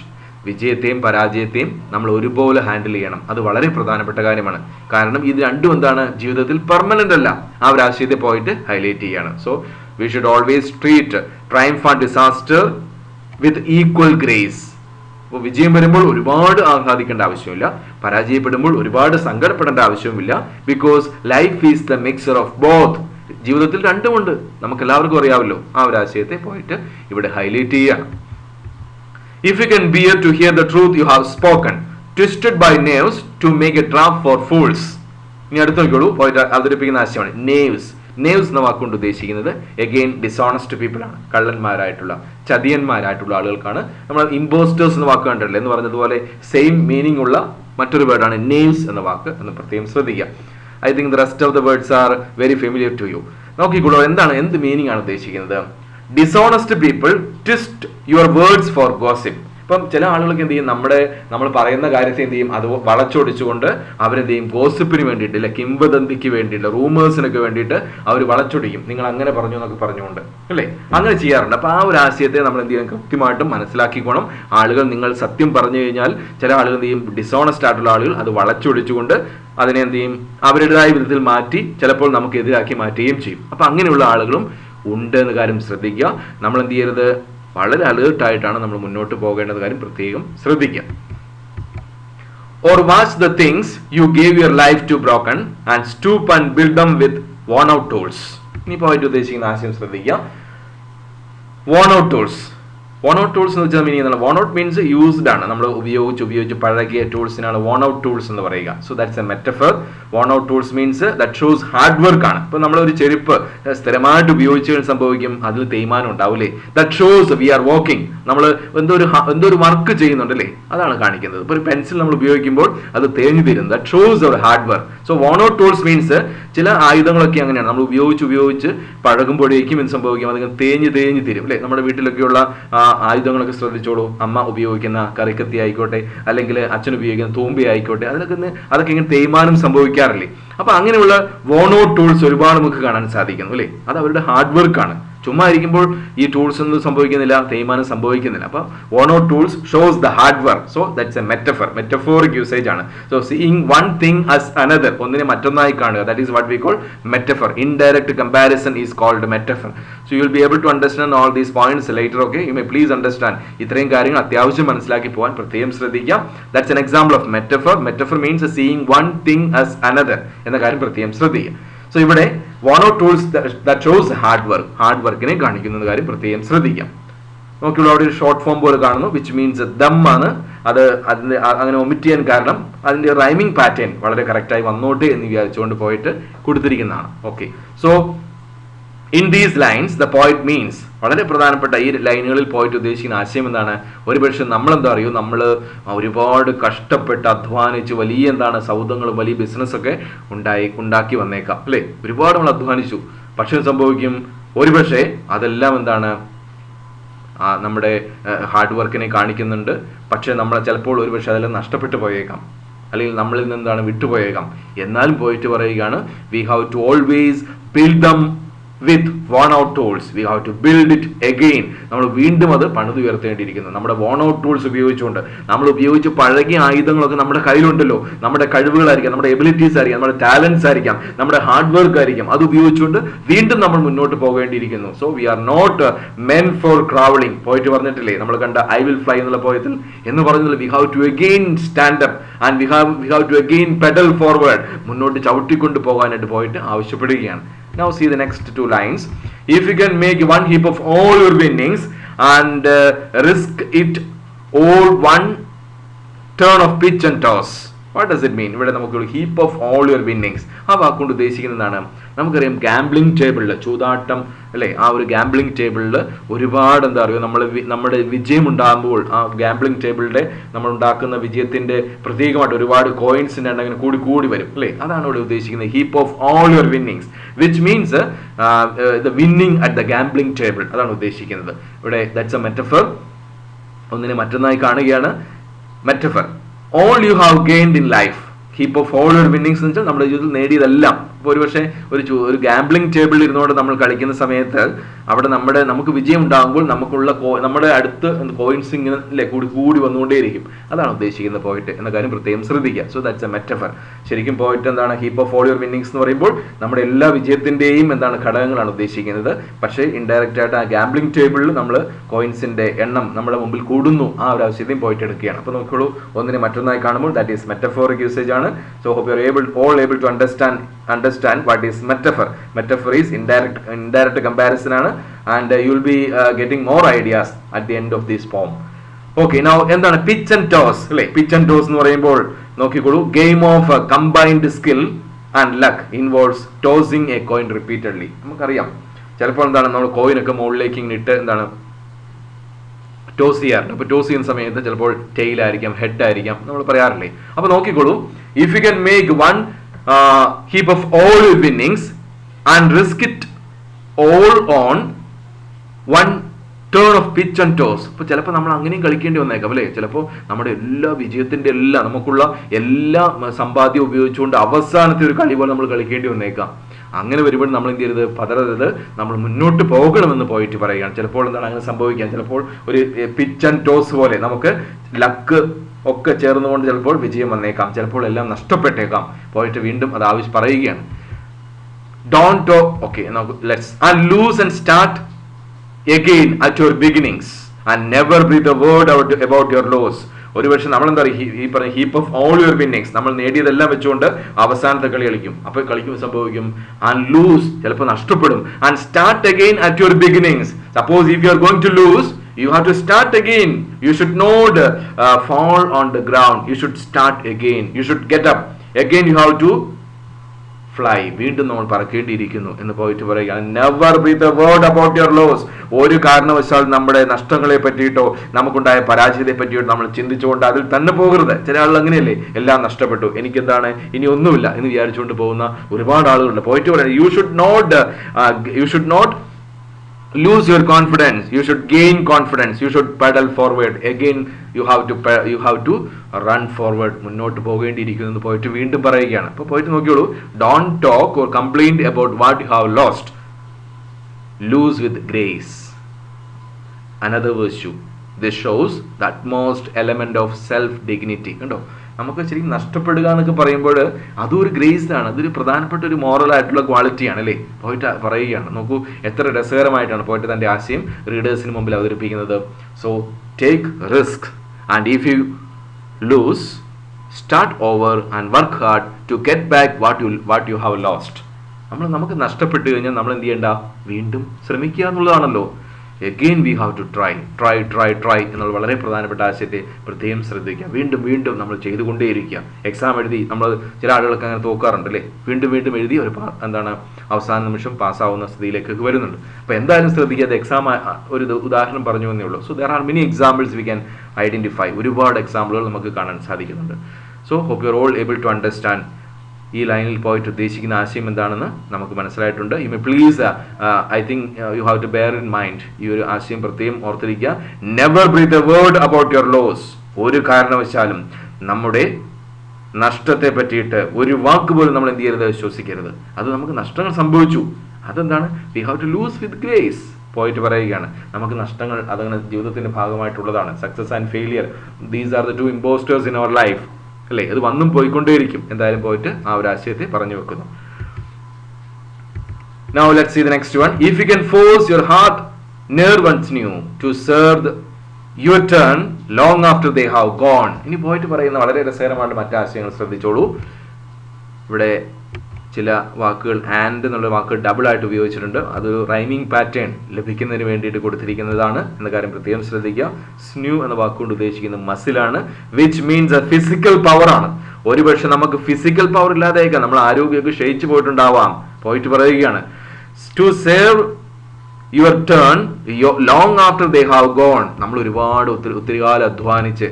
വിജയത്തെയും പരാജയത്തെയും നമ്മൾ ഒരുപോലെ ഹാൻഡിൽ ചെയ്യണം. അത് വളരെ പ്രധാനപ്പെട്ട കാര്യമാണ്. കാരണം ഇത് രണ്ടും എന്താണ്? ജീവിതത്തിൽ പെർമനന്റ് അല്ല. ആ ഒരു ആശയത്തെ പോയിട്ട് ഹൈലൈറ്റ് ചെയ്യാണ്. So we should always treat triumph and disaster with equal grace. അപ്പോൾ വിജയം വരുമ്പോൾ ഒരുപാട് ആഹ്ലാദിക്കേണ്ട ആവശ്യമില്ല, പരാജയപ്പെടുമ്പോൾ ഒരുപാട് സങ്കടപ്പെടേണ്ട ആവശ്യവുമില്ല. Because life is the mixer of both. ജീവിതത്തിൽ രണ്ടുമുണ്ട്, നമുക്ക് എല്ലാവർക്കും അറിയാമല്ലോ. ആ ഒരു ആശയത്തെ പോയിട്ട് ഇവിടെ ഹൈലൈറ്റ് ചെയ്യാണ്. If you can bear to hear the truth you have spoken, twisted by knaves to make a trap for fools. ഇനി അടുത്ത് നോക്കിയോളൂ, പോയിട്ട് അവതരിപ്പിക്കുന്ന ആശയമാണ് നേവ്സ്. നേവ്സ് എന്ന വാക്കുകൊണ്ട് ഉദ്ദേശിക്കുന്നത് എഗെയിൻ ഡിസോണസ്റ്റ് പീപ്പിൾ ആണ്, കള്ളന്മാരായിട്ടുള്ള ചതിയന്മാരായിട്ടുള്ള ആളുകൾക്കാണ്. നമ്മൾ ഇമ്പോസ്റ്റേഴ്സ് എന്ന വാക്ക് കണ്ടിട്ടില്ല എന്ന് പറഞ്ഞതുപോലെ സെയിം മീനിങ് ഉള്ള മറ്റൊരു വേർഡാണ് നേവ്സ് എന്ന വാക്ക് എന്ന് പ്രത്യേകം ശ്രദ്ധിക്കുക. I think the rest of the words are very familiar to you. നോക്കിക്കോളൂ, എന്ത് മീനിങ് ആണ് ഉദ്ദേശിക്കുന്നത്? Dishonest people twist your words for gossip. ഇപ്പം ചില ആളുകൾക്ക് എന്ത് ചെയ്യും, നമ്മൾ പറയുന്ന കാര്യത്തെ എന്ത് ചെയ്യും, അത് വളച്ചൊടിച്ചുകൊണ്ട് അവരെന്ത് ചെയ്യും, ഗോസിപ്പിന് വേണ്ടിയിട്ട്, ഇല്ല കിംവദന്തിക്ക് വേണ്ടിയിട്ട്, റൂമേഴ്സിനൊക്കെ വേണ്ടിയിട്ട് അവർ വളച്ചൊടിക്കും. നിങ്ങൾ അങ്ങനെ പറഞ്ഞു എന്നൊക്കെ പറഞ്ഞുകൊണ്ട്, അല്ലേ, അങ്ങനെ ചെയ്യാറുണ്ട്. അപ്പോൾ ആ ഒരു ആശയത്തെ നമ്മൾ എന്ത് ചെയ്യണം, കൃത്യമായിട്ടും മനസ്സിലാക്കിക്കോണം. ആളുകൾ നിങ്ങൾ സത്യം പറഞ്ഞു കഴിഞ്ഞാൽ ചില ആളുകൾ എന്ത് ചെയ്യും, ഡിസോണസ്റ്റ് ആയിട്ടുള്ള ആളുകൾ അത് വളച്ചൊടിച്ചുകൊണ്ട് അതിനെ എന്ത് ചെയ്യും, അവരുടേതായ വിധത്തിൽ മാറ്റി ചിലപ്പോൾ നമുക്ക് എതിരാക്കി മാറ്റുകയും ചെയ്യും. അപ്പം അങ്ങനെയുള്ള ആളുകളും ഉണ്ട് എന്ന കാര്യം ശ്രദ്ധിക്കുക. നമ്മൾ എന്ത് ചെയ്യരുത്, വളരെ അലേർട്ടായിട്ടാണ് നമ്മൾ മുന്നോട്ട് പോകേണ്ടത് കാര്യം പ്രത്യേകം ശ്രദ്ധിക്കുക. Or watch the things you gave your life to broken and stoop and build them with worn out tools. ഇനി പോയിട്ട് ഉദ്ദേശിക്കുന്ന ആശയം ശ്രദ്ധിക്കുക. worn out tools എന്ന് വെച്ചാൽ മീനിങ് എന്താണ്? worn out means യൂസ്ഡ് ആണ്, നമ്മൾ ഉപയോഗിച്ച് പഴകിയ ടൂൾസിനാണ് worn out tools എന്ന് പറയുക. So that's a metaphor. worn out tools means that shows hard work ആണ്. ഇപ്പൊ നമ്മളൊരു ചെരുപ്പ് സ്ഥിരമായിട്ട് ഉപയോഗിച്ച് സംഭവിക്കും, അതിൽ തേയ്മാനം ഉണ്ടാവില്ലേ? That shows we are working. നമ്മൾ എന്തോ ഒരു വർക്ക് ചെയ്യുന്നുണ്ടല്ലേ, അതാണ് കാണിക്കുന്നത്. ഇപ്പൊ ഒരു പെൻസിൽ നമ്മൾ ഉപയോഗിക്കുമ്പോൾ അത് തേഞ്ഞു തരും. That shows our hard work. So worn out tools means ചില ആയുധങ്ങളൊക്കെ അങ്ങനെയാണ്, നമ്മൾ ഉപയോഗിച്ച് പഴകുമ്പോഴേക്കും എന്ത് സംഭവിക്കും, അതിങ്ങനെ തേഞ്ഞ് തരും അല്ലേ. നമ്മുടെ വീട്ടിലൊക്കെയുള്ള ആയുധങ്ങളൊക്കെ ശ്രദ്ധിച്ചോളൂ. അമ്മ ഉപയോഗിക്കുന്ന കറിക്കത്തി ആയിക്കോട്ടെ, അല്ലെങ്കിൽ അച്ഛൻ ഉപയോഗിക്കുന്ന തൂമ്പി ആയിക്കോട്ടെ, അതൊക്കെ ഇങ്ങനെ തേയ്മാനം സംഭവിക്കാറില്ലേ. അപ്പൊ അങ്ങനെയുള്ള worn out ടൂൾസ് ഒരുപാട് നമുക്ക് കാണാൻ സാധിക്കുന്നു അല്ലേ. അത് അവരുടെ ഹാർഡ് വർക്കാണ്. ചുമ്മാ ഇരിക്കുമ്പോൾ ഈ ടൂൾസ് ഒന്നും സംഭവിക്കുന്നില്ല, തേയ്മാനം സംഭവിക്കുന്നില്ല. അപ്പോൾ worn out tools shows the hard work. So that's a metaphor, metaphoric usage ആണ്. So seeing one thing as another, ഒന്നിനെ മറ്റൊന്നായി കാണുക, that is what we call metaphor. Indirect comparison is called metaphor. So you will be able to understand all these points later. Okay, you may please understand. ഇത്രയും കാര്യങ്ങൾ അത്യാവശ്യം മനസ്സിലാക്കി പോകാൻ പ്രത്യേകം ശ്രദ്ധിക്കാം. That's an example of metaphor. Metaphor means seeing one thing as another എന്ന കാര്യം പ്രത്യേകം ശ്രദ്ധിക്കുക. സോ ഇവിടെ one of tools that shows hard work, hard വർക്കിനെ കാണിക്കുന്ന കാര്യം പ്രത്യേകം ശ്രദ്ധിക്കാം. നോക്കിയുള്ള അവിടെ ഒരു ഷോർട്ട് ഫോം പോലെ കാണുന്നു, വിച്ച് മീൻസ് ദം ആണ്. അതിന്റെ അങ്ങനെ ഒമിറ്റ് ചെയ്യാൻ കാരണം അതിന്റെ റൈമിംഗ് പാറ്റേൺ വളരെ കറക്റ്റായി വന്നോട്ടെ എന്ന് വിചാരിച്ചുകൊണ്ട് പോയിട്ട് കൊടുത്തിരിക്കുന്നതാണ്. Okay, so in these lines the poet means, വളരെ പ്രധാനപ്പെട്ട ഈ ലൈനുകളിൽ പോയിട്ട് ഉദ്ദേശിക്കുന്ന ആശയം എന്താണ്? ഒരുപക്ഷെ നമ്മളെന്താ അറിയൂ, നമ്മൾ ഒരുപാട് കഷ്ടപ്പെട്ട് അധ്വാനിച്ച് വലിയ സൗദങ്ങളും വലിയ ബിസിനസ്സൊക്കെ ഉണ്ടാക്കി വന്നേക്കാം അല്ലേ. ഒരുപാട് നമ്മൾ അധ്വാനിച്ചു, പക്ഷെ സംഭവിക്കും ഒരുപക്ഷെ അതെല്ലാം നമ്മുടെ ഹാർഡ് വർക്കിനെ കാണിക്കുന്നുണ്ട്. പക്ഷെ നമ്മൾ ചിലപ്പോൾ ഒരുപക്ഷെ അതെല്ലാം നഷ്ടപ്പെട്ടു പോയേക്കാം, അല്ലെങ്കിൽ നമ്മളിൽ നിന്ന് വിട്ടുപോയേക്കാം. എന്നാലും പോയിട്ട് പറയുകയാണ്, we have to always build them with worn out tools. We have to build it again. നമ്മൾ വീണ്ടും അത് പണിതുയർത്തേണ്ടിയിരിക്കുന്നു. നമ്മുടെ worn out tools ഉപയോഗിച്ചുകൊണ്ട്, നമ്മൾ ഉപയോഗിച്ച് പഴകിയ ആയുധങ്ങളൊക്കെ നമ്മുടെ കയ്യിലുണ്ടല്ലോ, നമ്മുടെ കഴിവുകളായിരിക്കാം, നമ്മുടെ എബിലിറ്റീസ് ആയിരിക്കാം, നമ്മുടെ ടാലൻസ് ആയിരിക്കാം, നമ്മുടെ ഹാർഡ് വർക്ക് ആയിരിക്കാം, അത് ഉപയോഗിച്ചുകൊണ്ട് വീണ്ടും നമ്മൾ മുന്നോട്ട് പോകേണ്ടിയിരിക്കുന്നു. So we are not men for crawling. പോയിട്ട് പറഞ്ഞിട്ടില്ലേ, നമ്മൾ കണ്ട ഐ വിൽ ഫ്ലൈ എന്നുള്ള പോയത്തിൽ എന്ന് പറഞ്ഞില്ല, we have to again stand up and we have to again pedal forward. മുന്നോട്ട് ചവിട്ടിക്കൊണ്ട് പോകാനായിട്ട് പോയിട്ട് ആവശ്യപ്പെടുകയാണ്. Now see the next two lines. If you can make one heap of all your winnings and risk it all one turn of pitch and toss. What does it mean? ഇവിടെ നമുക്ക് heap of all your winnings, ആ വാക്കുകൊണ്ട് ഉദ്ദേശിക്കുന്നതാണ്, നമുക്കറിയാം ഗാംബ്ലിംഗ് ടേബിളിൽ, ചൂതാട്ടം അല്ലേ, ആ ഒരു ഗാംബ്ലിംഗ് ടേബിളിൽ ഒരുപാട് നമ്മുടെ വിജയം ഉണ്ടാകുമ്പോൾ ആ ഗാംബ്ലിംഗ് ടേബിളിന്റെ നമ്മൾ ഉണ്ടാക്കുന്ന വിജയത്തിന്റെ പ്രതീകമായിട്ട് ഒരുപാട് കോയിൻസിന്റെ എണ്ണം കൂടി കൂടി വരും അല്ലേ. അതാണ് ഇവിടെ ഉദ്ദേശിക്കുന്നത്, heap of all your winnings, which means the winning at the gambling table. അതാണ് ഉദ്ദേശിക്കുന്നത് ഇവിടെ. That's a metaphor. ഒന്നിനെ മറ്റൊന്നായി കാണുകയാണ്. Metaphor, all you have gained in life, heap of all your winnings എന്ന് വെച്ചാൽ നമ്മുടെ ജീവിതത്തിൽ നേടിയതെല്ലാം. ഇപ്പോൾ ഒരുപക്ഷെ ഒരു ഗാംബ്ലിംഗ് ടേബിളിൽ ഇരുന്നുകൊണ്ട് നമ്മൾ കളിക്കുന്ന സമയത്ത് അവിടെ നമുക്ക് വിജയം ഉണ്ടാകുമ്പോൾ നമ്മുടെ അടുത്ത് കോയിൻസ് ഇങ്ങനെ കൂടി വന്നുകൊണ്ടേയിരിക്കും. അതാണ് ഉദ്ദേശിക്കുന്നത് പോയിട്ട് എന്ന കാര്യം പ്രത്യേകം ശ്രദ്ധിക്കുക. So that's a metaphor. ശരിക്കും പോയിട്ട് എന്താണ്, heap of all your winnings എന്ന് പറയുമ്പോൾ നമ്മുടെ എല്ലാ വിജയത്തിന്റെയും ഘടകങ്ങളാണ് ഉദ്ദേശിക്കുന്നത്. പക്ഷേ ഇൻഡയറക്റ്റ് ആയിട്ട് ആ ഗാംബ്ലിംഗ് ടേബിളിൽ നമ്മൾ കോയിൻസിന്റെ എണ്ണം നമ്മുടെ മുമ്പിൽ കൂടുന്നു, ആ ഒരു ആവശ്യത്തെയും പോയിട്ട് എടുക്കുകയാണ്. അപ്പോൾ നോക്കുള്ളൂ, ഒന്നിനെ മറ്റൊന്നായി കാണുമ്പോൾ ദാറ്റ് ഈസ് മെറ്റഫോറിക് യൂസേജ് ആണ്. So hope you are all able to understand what is metaphor. Metaphor is indirect comparison ആണ്, and you will be getting more ideas at the end of this poem. Okay, now എന്താണ് pitch and toss അല്ലേ? pitch and toss എന്ന് പറയുമ്പോൾ നോക്കിക്കോളൂ, game of combined skill and luck involves tossing a coin repeatedly. നമുക്കറിയാം ചിലപ്പോൾ നമ്മൾ കോയിനൊക്കെ മുകളിലേക്ക് ഇട്ട് ടോസ് ചെയ്യാറുണ്ട്. അപ്പോൾ ടോസ് ചെയ്യുന്ന സമയത്ത് ചിലപ്പോൾ ടെയിൽ ആയിരിക്കാം, ഹെഡ് ആയിരിക്കാം, നമ്മൾ പറയാറില്ലേ. അപ്പോൾ നോക്കിക്കോളൂ, if you can make one heap of all your winnings and risk it all on one turn of pitch and toss. അപ്പോൾ ചിലപ്പോൾ നമ്മൾ അങ്ങനെയും കളിക്കേണ്ടി വന്നേക്കാം അല്ലേ. ചിലപ്പോൾ നമ്മുടെ എല്ലാ വിജയത്തിന്റെ നമുക്കുള്ള എല്ലാ സമ്പാദ്യം ഉപയോഗിച്ചുകൊണ്ട് അവസാനത്തെ ഒരു കളി പോലെ നമ്മൾ കളിക്കേണ്ടി വന്നേക്കാം. അങ്ങനെ വരുമ്പോൾ നമ്മൾ എന്ത് ചെയ്യരുത്, പതറരുത്, നമ്മൾ മുന്നോട്ട് പോകണമെന്ന് പോയിട്ട് പറയുകയാണ്. ചിലപ്പോൾ അങ്ങനെ സംഭവിക്കാം, ചിലപ്പോൾ ഒരു പിച്ച് ആൻഡ് ടോസ് പോലെ നമുക്ക് ലക്ക് ഒക്കെ ചേർന്നുകൊണ്ട് ചിലപ്പോൾ വിജയം വന്നേക്കാം, ചിലപ്പോൾ എല്ലാം നഷ്ടപ്പെട്ടേക്കാം. പോയിട്ട് വീണ്ടും അത് പറയുകയാണ്. Don't talk, okay, now let's and lose and start again at your beginnings and never breathe a word about your loss. ഒരുപക്ഷെ നമ്മളെന്താ ഈ പറഞ്ഞ heap of all your winnings, നമ്മൾ നേടിയതെല്ലാം വെച്ചുകൊണ്ട് അവസാനത്തെ കളി കളിക്കും. അപ്പോൾ കളിക്കുമ്പോൾ സംഭവിക്കും ആൻഡ് ലൂസ്, ചിലപ്പോൾ നഷ്ടപ്പെടും. And start again at your beginnings. Suppose if you are going to lose, you have to start again. You should not fall on the ground. You should start again. You should get up again. You have to fly. വീണ്ടും നമ്മൾ പറക്കേണ്ടിയിരിക്കുന്നു എന്ന് പോയിട്ട് പറയുകയാണ്. Never breathe a word about your loss. ഒരു കാരണവശാൽ നമ്മുടെ നഷ്ടങ്ങളെ പറ്റിയിട്ടോ നമുക്കുണ്ടായ പരാജയത്തെ പറ്റിയിട്ടോ നമ്മൾ ചിന്തിച്ചുകൊണ്ട് അതിൽ തന്നെ പോകരുത്. ചില ആളുകൾ അങ്ങനെയല്ലേ, എല്ലാം നഷ്ടപ്പെട്ടു, എനിക്കെന്താണ് ഇനി ഒന്നുമില്ല എന്ന് വിചാരിച്ചുകൊണ്ട് പോകുന്ന ഒരുപാട് ആളുകളുണ്ട്. പോയിട്ട് പറയുന്നത് you should not lose your confidence. You should gain confidence. You should pedal forward. Again you have to run forward. മുന്നോട്ട് പോകേണ്ടിയിരിക്കുന്നു പോയിട്ട് വീണ്ടും പറയുകയാണ്. അപ്പോൾ പോയിട്ട് നോക്കിയോളൂ, don't talk or complain about what you have lost. lose with grace. Another virtue. This shows the utmost element of self-dignity. കണ്ടോ, നമുക്ക് ശരിക്കും നഷ്ടപ്പെടുക എന്നൊക്കെ പറയുമ്പോൾ അതൊരു ഗ്രേസ് ആണ്, അതൊരു പ്രധാനപ്പെട്ട ഒരു മോറൽ ആയിട്ടുള്ള ക്വാളിറ്റിയാണ് അല്ലേ. പോയിട്ട് പറയുകയാണ്, നോക്കൂ എത്ര രസകരമായിട്ടാണ് പോയിട്ട് തൻ്റെ ആശയം റീഡേഴ്സിന് മുമ്പിൽ അവതരിപ്പിക്കുന്നത്. So take risk and if you lose start over and work hard to get back what you have lost. നമുക്ക് നഷ്ടപ്പെട്ടു കഴിഞ്ഞാൽ നമ്മൾ എന്ത് ചെയ്യേണ്ട, വീണ്ടും ശ്രമിക്കുക എന്നുള്ളതാണല്ലോ. Again we have to try എന്നുള്ള വളരെ പ്രധാനപ്പെട്ട ആശയത്തെ പ്രത്യേകം ശ്രദ്ധിക്കുക. വീണ്ടും നമ്മൾ ചെയ്തുകൊണ്ടേയിരിക്കുക. എക്സാം എഴുതി നമ്മൾ ചില ആളുകളൊക്കെ അങ്ങനെ തോക്കാറുണ്ട് അല്ലേ, വീണ്ടും എഴുതി ഒരു അവസാന നിമിഷം പാസ്സാവുന്ന സ്ഥിതിയിലേക്കൊക്കെ വരുന്നുണ്ട്. അപ്പോൾ എന്തായാലും ശ്രദ്ധിക്കാതെ എക്സാം ഒരു ഉദാഹരണം പറഞ്ഞു എന്നേ ഉള്ളൂ. So there are many examples we can identify. ഒരുപാട് എക്സാമ്പിളുകൾ നമുക്ക് കാണാൻ സാധിക്കുന്നുണ്ട്. So hope you are all able to understand ഈ ലൈനിൽ പോയിട്ട് ഉദ്ദേശിക്കുന്ന ആശയം എന്താണെന്ന് നമുക്ക് മനസ്സിലായിട്ടുണ്ട്. You may please I think you have to bear in mind, ഈ ഒരു ആശയം പ്രത്യേകം ഓർത്തിരിക്കുക. Never breathe a word about your loss. ഒരു കാരണവശാലും നമ്മുടെ നഷ്ടത്തെ പറ്റിയിട്ട് ഒരു വാക്ക് പോലും നമ്മൾ എന്ത് ചെയ്യരുത്, വിശ്വസിക്കരുത്. അത് നമുക്ക് നഷ്ടങ്ങൾ സംഭവിച്ചു, അതെന്താണ്, we have to lose with grace. പോയിട്ട് പറയുകയാണ്, നമുക്ക് നഷ്ടങ്ങൾ അതങ്ങനെ ജീവിതത്തിന്റെ ഭാഗമായിട്ടുള്ളതാണ്. Success and failure, these are the two impostors in our life അല്ലേ. അത് വന്നും പോയിക്കൊണ്ടേയിരിക്കും. എന്തായാലും പോയിട്ട് ആ ഒരു ആശയത്തെ പറഞ്ഞു വെക്കുന്നു. Now let's see the next one. If you can force your heart near once new to serve your turn long after they have gone. ഇനി പോയിട്ട് പറയുന്ന വളരെ രസകരമായ മറ്റു ആശയങ്ങൾ ശ്രദ്ധിച്ചോളൂ. ഇവിടെ ചില വാക്കുകൾ ആൻഡ് എന്നുള്ള വാക്ക് ഡബിൾ ആയിട്ട് ഉപയോഗിച്ചിട്ടുണ്ട്. അതൊരു റൈമിംഗ് പാറ്റേൺ ലഭിക്കുന്നതിന് വേണ്ടിയിട്ട് കൊടുത്തിരിക്കുന്നതാണ് എന്ന കാര്യം പ്രത്യേകം ശ്രദ്ധിക്കുക. സ്ന്യൂ എന്ന വാക്കുകൊണ്ട് ഉദ്ദേശിക്കുന്നത് മസിലാണ്, which means a physical power ആണ്. ഒരുപക്ഷെ നമുക്ക് ഫിസിക്കൽ പവർ ഇല്ലാതെയൊക്കെ നമ്മൾ ആരോഗ്യമൊക്കെ ക്ഷയിച്ചു പോയിട്ടുണ്ടാവാം. പോയിട്ട് പറയുകയാണ്, to save your turn long after they have gone. നമ്മൾ ഒരുപാട് ഒത്തിരി കാലം അധ്വാനിച്ച്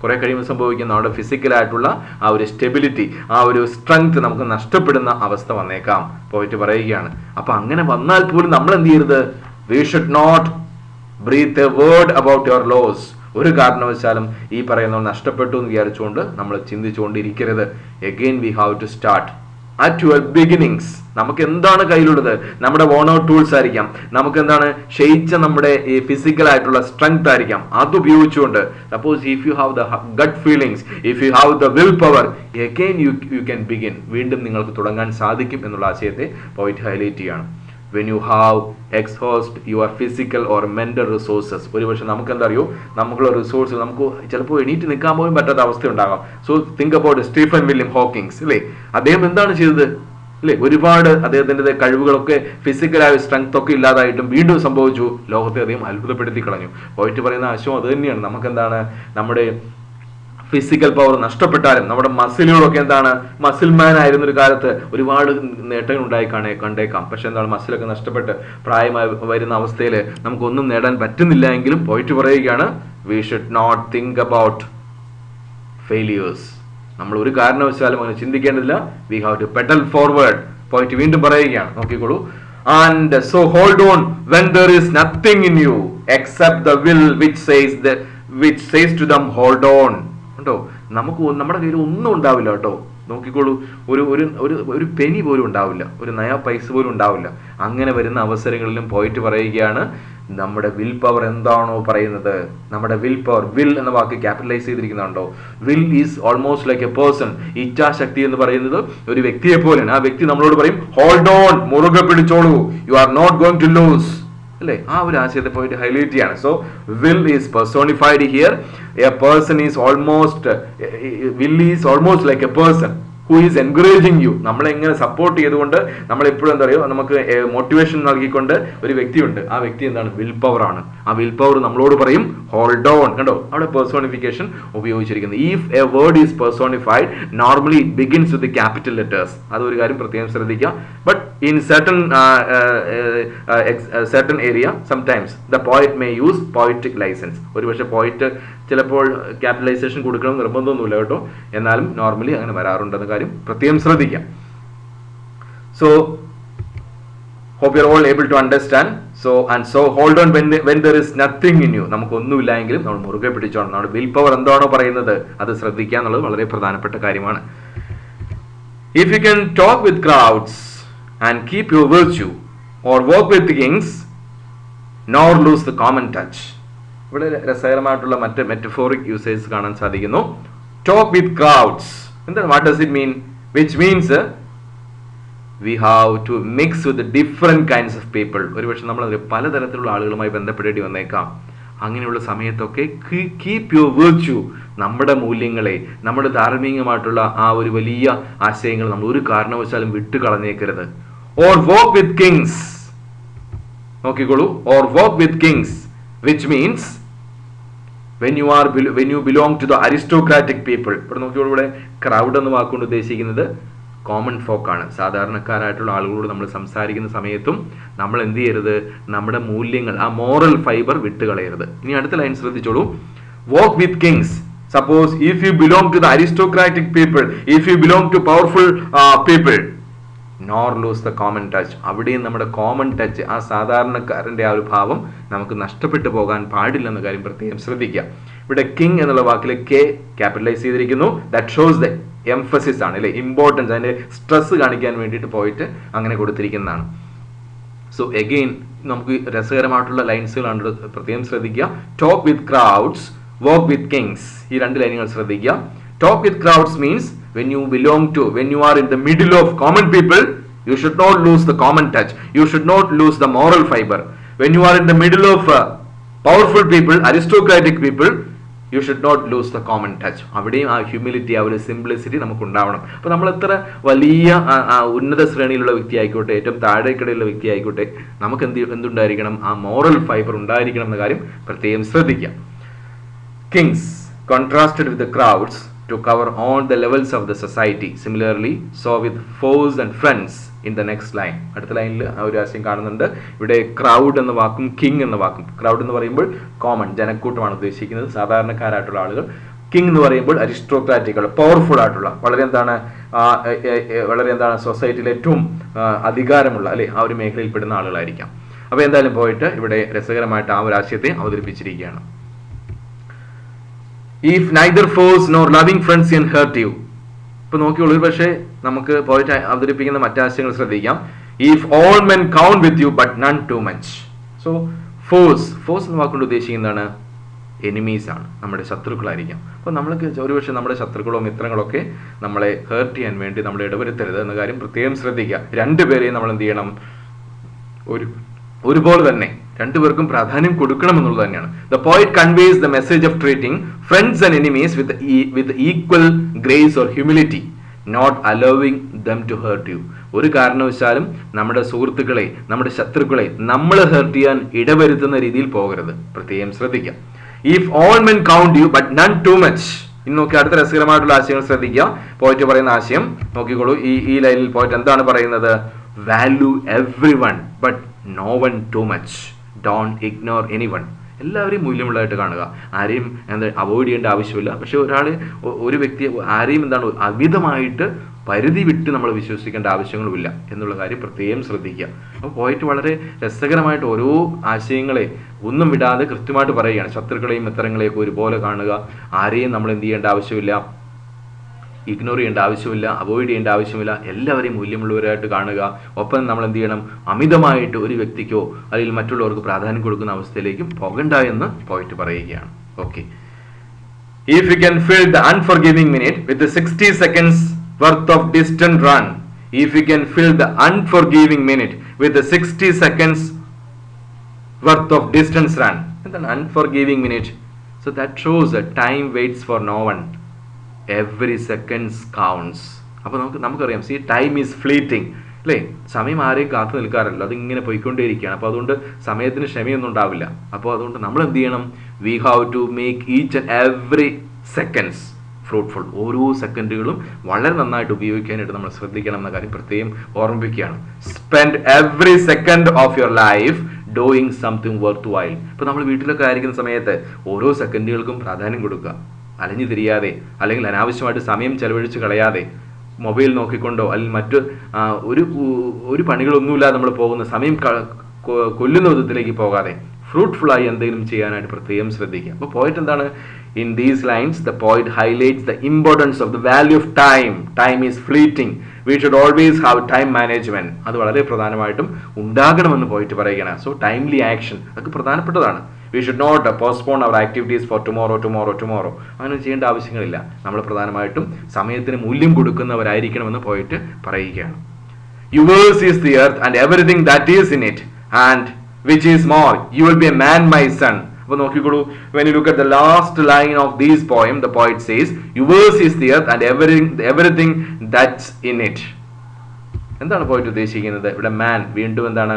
കുറെ കഴിയുമ്പോൾ സംഭവിക്കുന്ന നമ്മുടെ ഫിസിക്കലായിട്ടുള്ള ആ ഒരു സ്റ്റെബിലിറ്റി, ആ ഒരു സ്ട്രെങ്ത് നമുക്ക് നഷ്ടപ്പെടുന്ന അവസ്ഥ വന്നേക്കാം. പോയിട്ട് പറയുകയാണ്, അപ്പൊ അങ്ങനെ വന്നാൽ പോലും നമ്മൾ എന്ത് ചെയ്യരുത്, we should not breathe a word about your loss. ഒരു കാരണവശാലും ഈ പറയുന്ന നഷ്ടപ്പെട്ടു എന്ന് വിചാരിച്ചുകൊണ്ട് നമ്മൾ ചിന്തിച്ചുകൊണ്ടിരിക്കരുത്. Again we have to start at your beginnings. നമുക്ക് എന്താണ് കയ്യിലുള്ളത്, നമ്മുടെ വോൺ ഔട്ട് ടൂൾസ് ആയിരിക്കാം, നമുക്ക് എന്താണ് ക്ഷയിച്ച നമ്മുടെ ഈ ഫിസിക്കൽ ആയിട്ടുള്ള സ്ട്രെങ്ത് ആയിരിക്കാം. അത് ഉപയോഗിച്ചുകൊണ്ട് suppose if you have the gut feelings, if you have the will power, again you can begin. വീണ്ടും നിങ്ങൾക്ക് തുടങ്ങാൻ സാധിക്കും എന്നുള്ള ആശയത്തെ പോയിന്റ് ഹൈലൈറ്റ് ചെയ്യാണ്. when you have exhaust your physical or mental resources. ഒരുപക്ഷെ നമുക്ക് എന്താ അറിയോ, നമുക്കുള്ള റിസോഴ്സ് നമുക്ക് ചിലപ്പോൾ എണീറ്റ് നിൽക്കാൻ പോലും പറ്റാത്ത അവസ്ഥ ഉണ്ടാകാം. So think about Stephen William Hawkins അല്ലേ. അദ്ദേഹം എന്താണ് ചെയ്തത് അല്ലേ, ഒരുപാട് അദ്ദേഹത്തിൻ്റെ കഴിവുകളൊക്കെ ഫിസിക്കലായ സ്ട്രെങ്ത് ഒക്കെ ഇല്ലാതായിട്ടും വീണ്ടും സംഭവിച്ചു, ലോകത്തെ അദ്ദേഹം അത്ഭുതപ്പെടുത്തി കളഞ്ഞു. പോയിട്ട് പറയുന്ന ആശയം അത് തന്നെയാണ്. നമുക്കെന്താണ്, നമ്മുടെ ഫിസിക്കൽ പവർ നഷ്ടപ്പെട്ടാലും നമ്മുടെ മസിലുകളൊക്കെ എന്താണ്, മസിൽ മാൻ ആയിരുന്ന ഒരു കാലത്ത് ഒരുപാട് നേട്ടങ്ങൾ ഉണ്ടായി കണ്ടേക്കാം. പക്ഷെ എന്താണ്, മസിലൊക്കെ നഷ്ടപ്പെട്ട് പ്രായമായി വരുന്ന അവസ്ഥയിൽ നമുക്കൊന്നും നേടാൻ പറ്റുന്നില്ല എങ്കിലും പോയിട്ട് പറയുകയാണ്, we should not think about failures. നമ്മൾ ഒരു കാരണവശാലും അങ്ങനെ ചിന്തിക്കേണ്ടതില്ല. We have to pedal forward. പോയിട്ട് വീണ്ടും പറയുകയാണ്, നോക്കിക്കോളൂ. And so hold on when there is nothing in you except the will which says to them hold on. ണ്ടോ, നമുക്ക് നമ്മുടെ കയ്യിൽ ഒന്നും ഉണ്ടാവില്ല കേട്ടോ. നോക്കിക്കോളൂ, ഒരു പെനി പോലും ഉണ്ടാവില്ല, ഒരു നയാ പൈസ പോലും ഉണ്ടാവില്ല. അങ്ങനെ വരുന്ന അവസരങ്ങളിലും പോയിട്ട് പറയുകയാണ്, നമ്മുടെ വിൽ പവർ എന്താണോ പറയുന്നത്, നമ്മുടെ വിൽ പവർ, വിൽ എന്ന വാക്ക് ക്യാപിറ്റലൈസ് ചെയ്തിരിക്കുന്നുണ്ടോ, will is almost like a person. ഇച്ഛാശക്തി എന്ന് പറയുന്നത് ഒരു വ്യക്തിയെ പോലെയാണ്. ആ വ്യക്തി നമ്മളോട് പറയും ഹോൾഡ് ഓൺ, മുറുകെ പിടിച്ചോളൂ, you are not going to lose അല്ലേ. ആ ഒരു ആശയത്തെ പോയിട്ട് ഹൈലൈറ്റ് ചെയ്യാണ്. So will is personified here. A person is almost, will is almost like a person who is encouraging you. നമ്മളെ എങ്ങനെ സപ്പോർട്ട് ചെയ്തുകൊണ്ട് നമ്മളെപ്പോഴും എന്താ പറയുക, നമുക്ക് മോട്ടിവേഷൻ നൽകിക്കൊണ്ട് ഒരു വ്യക്തിയുണ്ട്. ആ വ്യക്തി എന്താണ്, വിൽ പവർ ആണ്. ആ വിൽ പവർ നമ്മളോട് പറയും ഹോൾഡ് ഓൺ. കണ്ടോ, അവിടെ പേഴ്സോണിഫിക്കേഷൻ ഉപയോഗിച്ചിരിക്കുന്നത്. If A word is personified normally it begins with capital letters. അതൊരു കാര്യം പ്രത്യേകം ശ്രദ്ധിക്കുക. But in certain area sometimes the poet may use poetic license. ഒരുപക്ഷെ പോയിറ്റ് ചിലപ്പോൾ ക്യാപിറ്റലൈസേഷൻ കൊടുക്കണം നിർബന്ധമൊന്നുമില്ല കേട്ടോ, എന്നാലും നോർമലി അങ്ങനെ വരാറുണ്ടെന്ന കാര്യം പ്രത്യേകം ശ്രദ്ധിക്കാം. So hope you are all able to understand. So hold on when there is nothing in you. നമുക്കൊന്നുമില്ല എങ്കിലും നമ്മൾ മുറുകെ പിടിച്ചോണം. നമ്മുടെ വിൽ പവർ എന്താണോ പറയുന്നത് അത് ശ്രദ്ധിക്കുക എന്നുള്ളത് വളരെ പ്രധാനപ്പെട്ട കാര്യമാണ്. If you can talk with crowds and keep your virtue, or work with kings, nor lose the common touch. ഇവിടെ രസകരമായിട്ടുള്ള മറ്റ് മെറ്റഫോറിക് യൂസേജ് കാണാൻ സാധിക്കുന്നു. ടോക്ക് വിത്ത് ക്രൗഡ്സ് എന്താണ്, what does it mean? Which means we have to mix with different kinds of people. ഒരുപക്ഷെ നമ്മൾ പലതരത്തിലുള്ള ആളുകളുമായി ബന്ധപ്പെടേണ്ടി വന്നേക്കാം. അങ്ങനെയുള്ള സമയത്തൊക്കെ കീപ് യുവർ വെർച്യു, നമ്മുടെ മൂല്യങ്ങളെ, നമ്മുടെ ധാർമ്മികമായിട്ടുള്ള ആ ഒരു വലിയ ആശയങ്ങൾ നമ്മൾ ഒരു കാരണവശാലും വിട്ടുകളഞ്ഞേക്കരുത്. ഓർ വർക്ക് വിത്ത് കിങ്സ്, നോക്കിക്കോളൂ, or work with Kings, which means when you belong to the aristocratic people. ഇവിടെ നോക്കിക്കോളൂ, ഇവിടെ ക്രൗഡ് എന്ന വാക്കുകൊണ്ട് ഉദ്ദേശിക്കുന്നത് കോമൺ ഫോക്കാണ്. സാധാരണക്കാരായിട്ടുള്ള ആളുകളോട് നമ്മൾ സംസാരിക്കുന്ന സമയത്തും നമ്മൾ എന്ത് ചെയ്യരുത്, നമ്മുടെ മൂല്യങ്ങൾ, ആ മോറൽ ഫൈബർ വിട്ടുകളയരുത്. ഇനി അടുത്ത ലൈൻ ശ്രദ്ധിച്ചോളൂ. Walk with kings. Suppose if you belong to the aristocratic people, if you belong to powerful people, nor lose the common touch. അവിടെയും നമ്മുടെ കോമൺ ടച്ച്, ആ സാധാരണക്കാരൻ്റെ ആ ഒരു ഭാവം നമുക്ക് നഷ്ടപ്പെട്ടു പോകാൻ പാടില്ലെന്ന കാര്യം പ്രത്യേകം ശ്രദ്ധിക്കുക. ഇവിടെ കിങ് എന്നുള്ള വാക്കിൽ കെ ക്യാപിറ്റലൈസ് ചെയ്തിരിക്കുന്നു. ദാറ്റ് ഷോസ് ദ എംഫസിസ് ആണ്, അല്ലെ, ഇമ്പോർട്ടൻസ്, അതിന്റെ സ്ട്രെസ് കാണിക്കാൻ വേണ്ടിയിട്ട് പോയിട്ട് അങ്ങനെ കൊടുത്തിരിക്കുന്നതാണ്. സോ എഗെയിൻ നമുക്ക് രസകരമായിട്ടുള്ള ലൈൻസുകളാണ്, പ്രത്യേകം ശ്രദ്ധിക്കുക. Talk with crowds, work with Kings. ഈ രണ്ട് ലൈനുകൾ ശ്രദ്ധിക്കുക. Talk with crowds means when you are in the middle of common people, you should not lose the common touch, you should not lose the moral fiber. When you are in the middle of powerful people, aristocratic people, you should not lose the common touch. അവിടെയും ആ ഹ്യൂമിലിറ്റി, ആ ഒരു സിംപ്ലിസിറ്റി നമുക്ക് ഉണ്ടാവണം. അപ്പോൾ നമ്മൾ എത്ര വലിയ ഉന്നത ശ്രേണിയിലുള്ള വ്യക്തി ആയിക്കോട്ടെ, ഏറ്റവും താഴേക്കിടയിലുള്ള വ്യക്തി ആയിക്കോട്ടെ, നമുക്ക് എന്തുണ്ടായിരിക്കണം, ആ മോറൽ ഫൈബർ ഉണ്ടായിരിക്കണം എന്ന കാര്യം പ്രത്യേകം ശ്രദ്ധിക്കാം. Kings contrasted with the crowds to cover all the levels of the society. Similarly, so with foes and friends in the next line. അടുത്ത ലൈനിൽ ആ ഒരു ആശയം കാണുന്നുണ്ട്. ഇവിടെ ക്രൗഡ് എന്ന വാക്കും കിങ് എന്ന വാക്കും, ക്രൗഡ് എന്ന് പറയുമ്പോൾ കോമൺ, ജനക്കൂട്ടമാണ് ഉദ്ദേശിക്കുന്നത്, സാധാരണക്കാരായിട്ടുള്ള ആളുകൾ. കിങ് എന്ന് പറയുമ്പോൾ അരിസ്റ്റോക്രാറ്റിക്കുകൾ, പവർഫുൾ ആയിട്ടുള്ള, വളരെ എന്താണ് സൊസൈറ്റിയിൽ ഏറ്റവും അധികാരമുള്ള, അല്ലെ, ആ ഒരു മേഖലയിൽ പെടുന്ന ആളുകളായിരിക്കാം. അപ്പോൾ എന്തായാലും പോയിട്ട് ഇവിടെ രസകരമായിട്ട് ആ ഒരു ആശയത്തെ അവതരിപ്പിച്ചിരിക്കുകയാണ്. If neither foes nor loving friends can hurt you. ഇപ്പൊ നോക്കിയുള്ളൂ, പക്ഷേ നമുക്ക് പോയിട്ട് അവതരിപ്പിക്കുന്ന മറ്റാശയങ്ങൾ ശ്രദ്ധിക്കാം. If all men count with you but none too much. So foes എന്ന വാക്കുകൊണ്ട് ഉദ്ദേശിക്കുന്നതാണ് എനിമീസ് ആണ്, നമ്മുടെ ശത്രുക്കളായിരിക്കാം. അപ്പോൾ നമ്മൾക്ക് ഒരുപക്ഷെ നമ്മുടെ ശത്രുക്കളോ മിത്രങ്ങളോ ഒക്കെ നമ്മളെ ഹേർട്ട് ചെയ്യാൻ വേണ്ടി നമ്മൾ ഇടവരുത്തരുത് എന്ന കാര്യം പ്രത്യേകം ശ്രദ്ധിക്കുക. രണ്ടുപേരെയും നമ്മൾ എന്ത് ചെയ്യണം, ഒരുപോലെ തന്നെ രണ്ടുപേർക്കും പ്രാധാന്യം കൊടുക്കണം എന്നുള്ളത് തന്നെയാണ്. The poet conveys the message of treating friends and enemies with equal grace or humility, not allowing them to hurt you. ഒരു കാരണവശാലും നമ്മുടെ സുഹൃത്തുക്കളെ, നമ്മുടെ ശത്രുക്കളെ നമ്മൾ ഹേർട്ട് ചെയ്യാൻ ഇടവരുത്തുന്ന രീതിയിൽ പോകരുത്, പ്രത്യേകം ശ്രദ്ധിക്കാം. If all men count you but none too much. ഇനി നോക്കി അടുത്ത രസകരമായിട്ടുള്ള ആശയങ്ങൾ ശ്രദ്ധിക്കുക. പോയിറ്റ് പറയുന്ന ആശയം നോക്കിക്കോളൂ. ഈ ലൈനിൽ പോയിറ്റ് എന്താണ് പറയുന്നത്? Value everyone but no one too much, don't ignore anyone. എല്ലാവരെയും മൂല്യമുള്ളതായിട്ട് കാണുക, ആരെയും അവോയ്ഡ് ചെയ്യേണ്ട ആവശ്യമില്ല. പക്ഷെ ഒരു വ്യക്തി ആരെയും അമിതമായിട്ട് പരിധി വിട്ട് നമ്മൾ വിശ്വസിക്കേണ്ട ആവശ്യങ്ങളുമില്ല എന്നുള്ള കാര്യം പ്രത്യേകം ശ്രദ്ധിക്കുക. അപ്പോൾ പോയിട്ട് വളരെ രസകരമായിട്ട് ഓരോ ആശയങ്ങളെ ഒന്നും വിടാതെ കൃത്യമായിട്ട് പറയുകയാണ്. ശത്രുക്കളെയും മിത്രങ്ങളെയൊക്കെ ഒരുപോലെ കാണുക, ആരെയും നമ്മൾ എന്ത് ചെയ്യേണ്ട ആവശ്യമില്ല, ഇഗ്നോർ ചെയ്യേണ്ട ആവശ്യമില്ല, അവോയ്ഡ് ചെയ്യേണ്ട ആവശ്യമില്ല, എല്ലാവരെയും മൂല്യമുള്ളവരായിട്ട് കാണുക. ഒപ്പം നമ്മൾ എന്ത് ചെയ്യണം, അമിതമായിട്ട് ഒരു വ്യക്തിക്കോ അല്ലെങ്കിൽ മറ്റുള്ളവർക്ക് പ്രാധാന്യം കൊടുക്കുന്ന അവസ്ഥയിലേക്കും പോകണ്ട എന്ന് പോയിട്ട് പറയുകയാണ്. Okay, if you can fill the unforgiving minute with 60 seconds worth of distant run, if you can fill the unforgiving minute with the 60 seconds worth of distance run. എന്താണ് unforgiving minute? So that shows that time waits for no one, every seconds counts. അപ്പോൾ നമുക്കറിയാം, see, time is fleeting, അല്ലേ? സമയം ആരെയും കാത്തു നിൽക്കാറില്ല, അതിങ്ങനെ പോയിക്കൊണ്ടേയിരിക്കുകയാണ്. അപ്പോൾ അതുകൊണ്ട് സമയത്തിന് ക്ഷമയൊന്നും ഉണ്ടാവില്ല. അപ്പോൾ അതുകൊണ്ട് നമ്മൾ എന്ത് ചെയ്യണം, we have to make each and every seconds fruitful. ഓരോ സെക്കൻഡുകളും വളരെ നന്നായിട്ട് ഉപയോഗിക്കാനായിട്ട് നമ്മൾ ശ്രദ്ധിക്കണം എന്ന കാര്യം പ്രത്യേകം ഓർമ്മിപ്പിക്കുകയാണ്. Spend every second of your life doing something worth while. ഇപ്പോൾ നമ്മൾ വീട്ടിലൊക്കെ ആയിരിക്കുന്ന സമയത്ത് ഓരോ സെക്കൻഡുകൾക്കും പ്രാധാന്യം കൊടുക്കുക, അലഞ്ഞു തിരിയാതെ അല്ലെങ്കിൽ അനാവശ്യമായിട്ട് സമയം ചെലവഴിച്ച് കളയാതെ, മൊബൈൽ നോക്കിക്കൊണ്ടോ അല്ലെങ്കിൽ മറ്റ് ഒരു പണികളൊന്നുമില്ലാതെ നമ്മൾ പോകുന്ന സമയം കൊല്ലുന്ന വിധത്തിലേക്ക് പോകാതെ ഫ്രൂട്ട്ഫുള്ളായി എന്തെങ്കിലും ചെയ്യാനായിട്ട് പ്രത്യേകം ശ്രദ്ധിക്കുക. അപ്പോൾ പോയിന്റ് എന്താണ്? In these lines, the poet highlights the importance of the value of time. Time is fleeting. V should always have time management. അത് വളരെ പ്രധാനമായിട്ടും ഉണ്ടാകണമെന്ന് പോയിട്ട് പറയുകയാണ്. സോ ടൈംലി ആക്ഷൻ അതൊക്കെ പ്രധാനപ്പെട്ടതാണ്. We should not postpone our activities for tomorrow. അങ്ങനെ ചെയ്യേണ്ട ആവശ്യങ്ങളില്ല. നമ്മൾ പ്രധാനമായിട്ടും സമയത്തിന് മൂല്യം കൊടുക്കുന്നവരായിരിക്കണമെന്ന് പോയിട്ട് പറയുകയാണ്. Yours is the earth and everything that is in it, and which is more. You will be a man, my son. അപ്പോൾ നോക്കിക്കോളൂ, when you look at the last line of this poem, the poet says, yours is the earth and everything that's in it. എന്താണ് പോയിട്ട് ഉദ്ദേശിക്കുന്നത്? ഇവിടെ മാൻ വീണ്ടും എന്താണ്?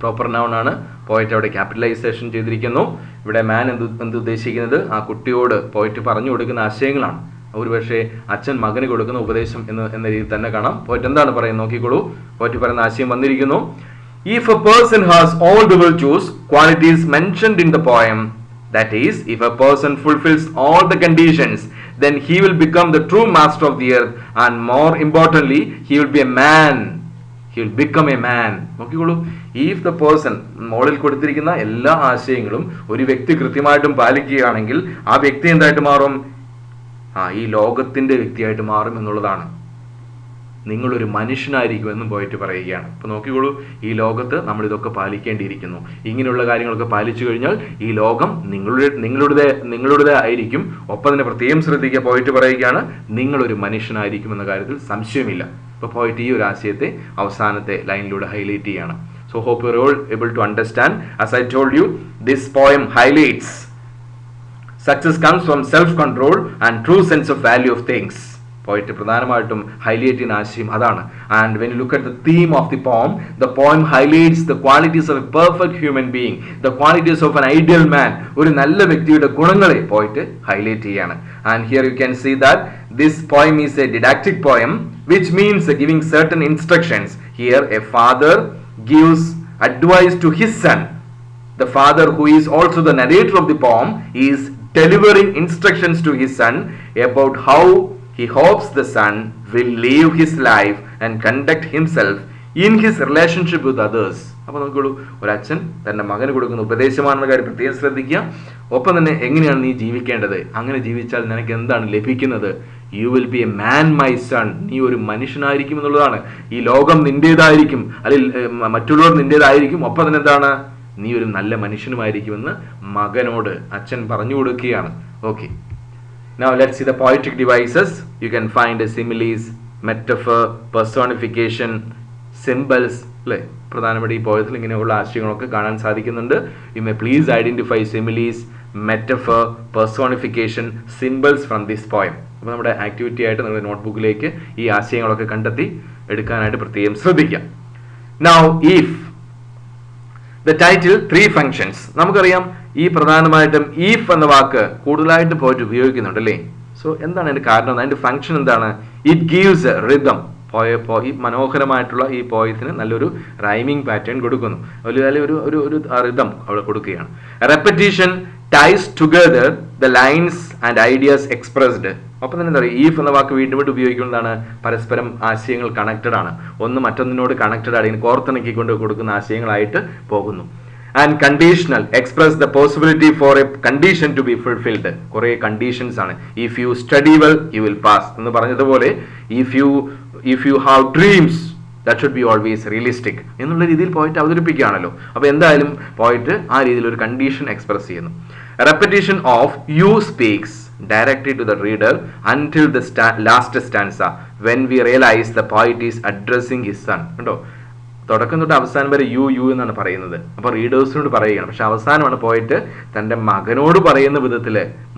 പ്രോപ്പർ നൗൺ ആണ്. പോയിട്ട് അവിടെ ക്യാപിറ്റലൈസേഷൻ ചെയ്തിരിക്കുന്നു. ഇവിടെ മാൻ എന്ത് ഉദ്ദേശിക്കുന്നത്? ആ കുട്ടിയോട് പോയിട്ട് പറഞ്ഞു കൊടുക്കുന്ന ആശയങ്ങളാണ്. ഒരുപക്ഷെ അച്ഛൻ മകന് കൊടുക്കുന്ന ഉപദേശം എന്ന രീതിയിൽ തന്നെ കാണാം. പോയിട്ട് എന്താണ് പറയുന്നത് നോക്കിക്കോളൂ. പോയിട്ട് പറയുന്ന ആശയം വന്നിരിക്കുന്നു. If a person has all the virtues, qualities mentioned in the poem, that is, if a person fulfills all the conditions, then he will become the true master of the earth, and more importantly, he will be a man. He will become a man. നോക്കിക്കോളൂ, if the person, മോളിൽ കൊടുത്തിരിക്കുന്ന എല്ലാ ആശയങ്ങളും ഒരു വ്യക്തി കൃത്യമായിട്ടും പാലിക്കുകയാണെങ്കിൽ ആ വ്യക്തി എന്തായിട്ട് മാറും? ഈ ലോകത്തിന്റെ വ്യക്തിയായിട്ട് മാറും എന്നുള്ളതാണ്. നിങ്ങളൊരു മനുഷ്യനായിരിക്കുമെന്നും പോയിട്ട് പറയുകയാണ്. അപ്പോൾ നോക്കിക്കോളൂ, ഈ ലോകത്ത് നമ്മൾ ഇതൊക്കെ പാലിക്കേണ്ടിയിരിക്കുന്നു. ഇങ്ങനെയുള്ള കാര്യങ്ങളൊക്കെ പാലിച്ചു കഴിഞ്ഞാൽ ഈ ലോകം നിങ്ങളുടേത് ആയിരിക്കും. ഒപ്പം തന്നെ പ്രത്യേകം ശ്രദ്ധിക്കുക, പോയിട്ട് പറയുകയാണ് നിങ്ങളൊരു മനുഷ്യനായിരിക്കും എന്ന കാര്യത്തിൽ സംശയമില്ല. അപ്പോൾ പോയിട്ട് ഈ ഒരു ആശയത്തെ അവസാനത്തെ ലൈനിലൂടെ ഹൈലൈറ്റ് ചെയ്യാണ്. So hope you are all able to understand. As I told you, this poem highlights success comes from self-control and true sense of value of things. പോയിട്ട് പ്രധാനമായിട്ടും ഹൈലൈറ്റ് ചെയ്യുന്ന ആശയം അതാണ്. And when you look at the theme of the poem highlights the qualities of a perfect human being, the qualities of an ideal man. ഒരു നല്ല വ്യക്തിയുടെ ഗുണങ്ങളെ പോയിട്ട് ഹൈലൈറ്റ് ചെയ്യാണ്. And here you can see that this poem is a didactic poem, which means giving certain instructions. Here a father gives advice to his son. The father, who is also the narrator of the poem, is delivering instructions to his son about how he hopes the son will live his life and conduct himself in his relationship with others. അപ്പോൾ നോക്കിക്കോളൂ, ഒരച്ഛൻ തൻ്റെ മകന് കൊടുക്കുന്ന ഉപദേശമാണെന്ന കാര്യം പ്രത്യേകം ശ്രദ്ധിക്കുക. ഒപ്പം തന്നെ എങ്ങനെയാണ് നീ ജീവിക്കേണ്ടത്, അങ്ങനെ ജീവിച്ചാൽ നിനക്ക് എന്താണ് ലഭിക്കുന്നത്? U will B a man my son. നീ ഒരു മനുഷ്യനായിരിക്കും എന്നുള്ളതാണ്. ഈ ലോകം നിന്റേതായിരിക്കും, അല്ലെങ്കിൽ മറ്റുള്ളവർ നിന്റേതായിരിക്കും. ഒപ്പം തന്നെ എന്താണ്? നീ ഒരു നല്ല മനുഷ്യനുമായിരിക്കുമെന്ന് മകനോട് അച്ഛൻ പറഞ്ഞു കൊടുക്കുകയാണ്. Okay, now let's see the poetic devices. You can find similes, metaphor, personification, symbols. അല്ലേ, പ്രധാനപ്പെട്ട ഈ പോയത്തിൽ ഇങ്ങനെയുള്ള ആശയങ്ങളൊക്കെ കാണാൻ സാധിക്കുന്നുണ്ട്. You may please identify similes, metaphor, personification, symbols from this poem. അപ്പോൾ നമ്മുടെ ആക്ടിവിറ്റി ആയിട്ട് നിങ്ങളുടെ നോട്ട്ബുക്കിലേക്ക് ഈ ആശയങ്ങളൊക്കെ കണ്ടെത്തി എടുക്കാനായിട്ട് പ്രത്യേകം ശ്രദ്ധിക്കാം. Now if the title, three functions. നമുക്കറിയാം ഈ പ്രധാനമായിട്ടും ഈഫ് എന്ന വാക്ക് കൂടുതലായിട്ട് പോയിട്ട് ഉപയോഗിക്കുന്നുണ്ട് അല്ലേ. സോ എന്താണ് അതിന്റെ കാരണം? അതിന്റെ ഫംഗ്ഷൻ എന്താണ്? It gives rhythm. ഈ മനോഹരമായിട്ടുള്ള ഈ പോയത്തിന് നല്ലൊരു റൈമിംഗ് പാറ്റേൺ കൊടുക്കുന്നു, ഒരു റിതം അവിടെ കൊടുക്കുകയാണ്. Repetition ties together the lines and ideas expressed. അപ്പം തന്നെ എന്താ പറയുക, ഈഫ് എന്ന വാക്ക് വീണ്ടും വീണ്ടും ഉപയോഗിക്കുന്നതാണ്. പരസ്പരം ആശയങ്ങൾ കണക്റ്റഡ് ആണ്, ഒന്ന് മറ്റൊന്നിനോട് കണക്റ്റഡ് ആണ്, കോർത്തിണക്കിക്കൊണ്ട് കൊടുക്കുന്ന ആശയങ്ങളായിട്ട് പോകുന്നു. And conditional express the possibility for a condition to be fulfilled. കുറേ കണ്ടീഷൻസ് ആണ്. If you study well you will pass എന്ന് പറഞ്ഞതുപോലെ if you have dreams that should be always realistic എന്നുള്ള രീതിയിൽ പോയിട്ട് അവതരിപ്പിക്കുകയാണല്ലോ. അപ്പോൾ എന്തായാലും പോയിട്ട് ആ രീതിയിൽ ഒരു കണ്ടീഷൻ എക്സ്പ്രസ് ചെയ്യുന്നു. Repetition of you speaks directly to the reader until the last stanza, when we realize the poet is addressing his son. കണ്ടോ, തുടക്കം തൊട്ട് അവസാനം വരെ യു എന്നാണ് പറയുന്നത്. അപ്പോൾ റീഡേഴ്സിനോട് പറയുകയാണ്. പക്ഷെ അവസാനമാണ് പോയിട്ട് തൻ്റെ മകനോട് പറയുന്ന വിധത്തിൽ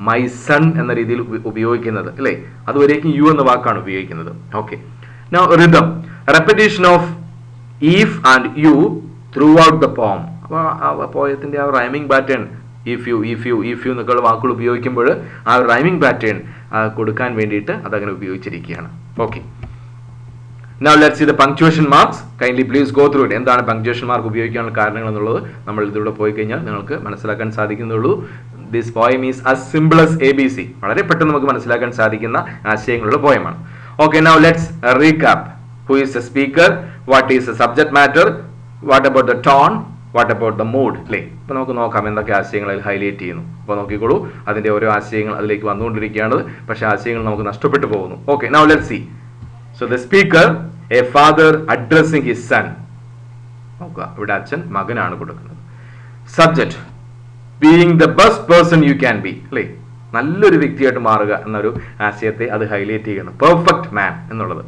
മൈ സൺ എന്ന രീതിയിൽ ഉപയോഗിക്കുന്നത് അല്ലേ. അതുവരേക്കും യു എന്ന വാക്കാണ് ഉപയോഗിക്കുന്നത്. Okay, now rhythm, repetition of if and you through out the poem. അപ്പോൾ പോയത്തിന്റെ ആ റൈമിംഗ് പാറ്റേൺ ഇഫ് യു എന്നൊക്കെയുള്ള വാക്കുകൾ ഉപയോഗിക്കുമ്പോൾ ആ റൈമിംഗ് പാറ്റേൺ കൊടുക്കാൻ വേണ്ടിയിട്ട് അതങ്ങനെ ഉപയോഗിച്ചിരിക്കുകയാണ്. Okay, now let's see the punctuation marks. Kindly please go through it. എന്താണ് പങ്ക്ച്വേഷൻ മാർക്ക് ഉപയോഗിക്കാനുള്ള കാരണങ്ങൾ എന്നുള്ളത് നമ്മൾ ഇതിലൂടെ പോയി കഴിഞ്ഞാൽ നിങ്ങൾക്ക് മനസ്സിലാക്കാൻ സാധിക്കുന്നുള്ളൂ. This poem is as simple as ABC. വളരെ പെട്ടെന്ന് നമുക്ക് മനസ്സിലാക്കാൻ സാധിക്കുന്ന ആശയങ്ങളുള്ള പോയമാണ്. Okay, now let's recap. Who is the speaker? What is the subject matter? What about the tone? What about the mood? അല്ലേ, അപ്പോൾ നമുക്ക് നോക്കാം എന്തൊക്കെ ആശയങ്ങൾ അതിൽ ഹൈലൈറ്റ് ചെയ്യുന്നു. അപ്പോൾ നോക്കിക്കോളൂ, അതിൻ്റെ ഓരോ ആശയങ്ങൾ അതിലേക്ക് വന്നുകൊണ്ടിരിക്കുകയാണ്. പക്ഷേ ആശയങ്ങൾ നമുക്ക് നഷ്ടപ്പെട്ടു പോകുന്നു. Okay, now let's see. So the speaker A father addressing his son. നോക്കുക, ഇവിടെ അച്ഛൻ മകനാണ് കൊടുക്കുന്നത്. Subject being the best person you can be, അല്ലേ, നല്ലൊരു വ്യക്തിയായിട്ട് മാറുക എന്നൊരു ആശയത്തെ അത് ഹൈലൈറ്റ് ചെയ്യുന്നു. പെർഫെക്റ്റ് മാൻ എന്നുള്ളത്.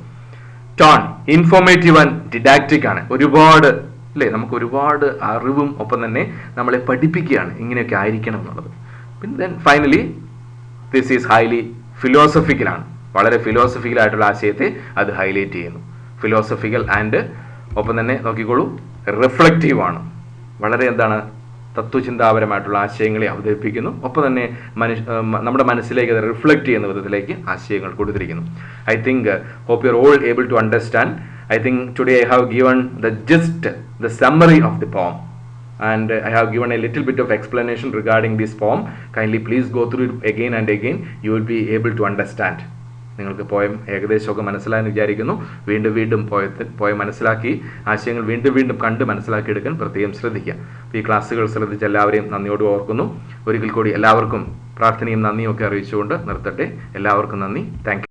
ടോൺ ഇൻഫോർമേറ്റീവ് ആൻഡ് ഡിഡാക്റ്റിക് ആണ്. ഒരുപാട്, അല്ലേ, നമുക്ക് ഒരുപാട് അറിവും ഒപ്പം തന്നെ നമ്മളെ പഠിപ്പിക്കുകയാണ് ഇങ്ങനെയൊക്കെ ആയിരിക്കണം എന്നുള്ളത്. പിന്നെ then finally this is highly philosophical ആണ്. വളരെ ഫിലോസഫിക്കൽ ആയിട്ടുള്ള ആശയത്തെ അത് ഹൈലൈറ്റ് ചെയ്യുന്നു. ഫിലോസഫിക്കൽ ആൻഡ് ഒപ്പം തന്നെ നോക്കിക്കോളൂ റിഫ്ലക്റ്റീവ് ആണ്. വളരെ എന്താണ്, തത്വചിന്താപരമായിട്ടുള്ള ആശയങ്ങളെ അവതരിപ്പിക്കുന്നു. ഒപ്പം തന്നെ നമ്മുടെ മനസ്സിലേക്ക് അത് റിഫ്ലക്റ്റ് ചെയ്യുന്ന വിധത്തിലേക്ക് ആശയങ്ങൾ കൊടുത്തിരിക്കുന്നു. I think hope you are all able to understand. I think today I have given the gist, the summary of the poem, and I have given a little bit of explanation regarding this poem. Kindly please go through it again and again. You will be able to understand. നിങ്ങൾക്ക് പോയം ഏകദേശമൊക്കെ മനസ്സിലായെന്ന് വിചാരിക്കുന്നു. വീണ്ടും വീണ്ടും പോയം മനസ്സിലാക്കി ആശയങ്ങൾ വീണ്ടും വീണ്ടും കണ്ട് മനസ്സിലാക്കിയെടുക്കാൻ പ്രത്യേകം ശ്രദ്ധിക്കുക. ഈ ക്ലാസ്സുകൾ ശ്രദ്ധിച്ച എല്ലാവരെയും നന്ദിയോട് ഓർക്കുന്നു. ഒരിക്കൽ കൂടി എല്ലാവർക്കും പ്രാർത്ഥനയും നന്ദിയും ഒക്കെ അറിയിച്ചുകൊണ്ട് നിർത്തട്ടെ. എല്ലാവർക്കും നന്ദി. Thank you.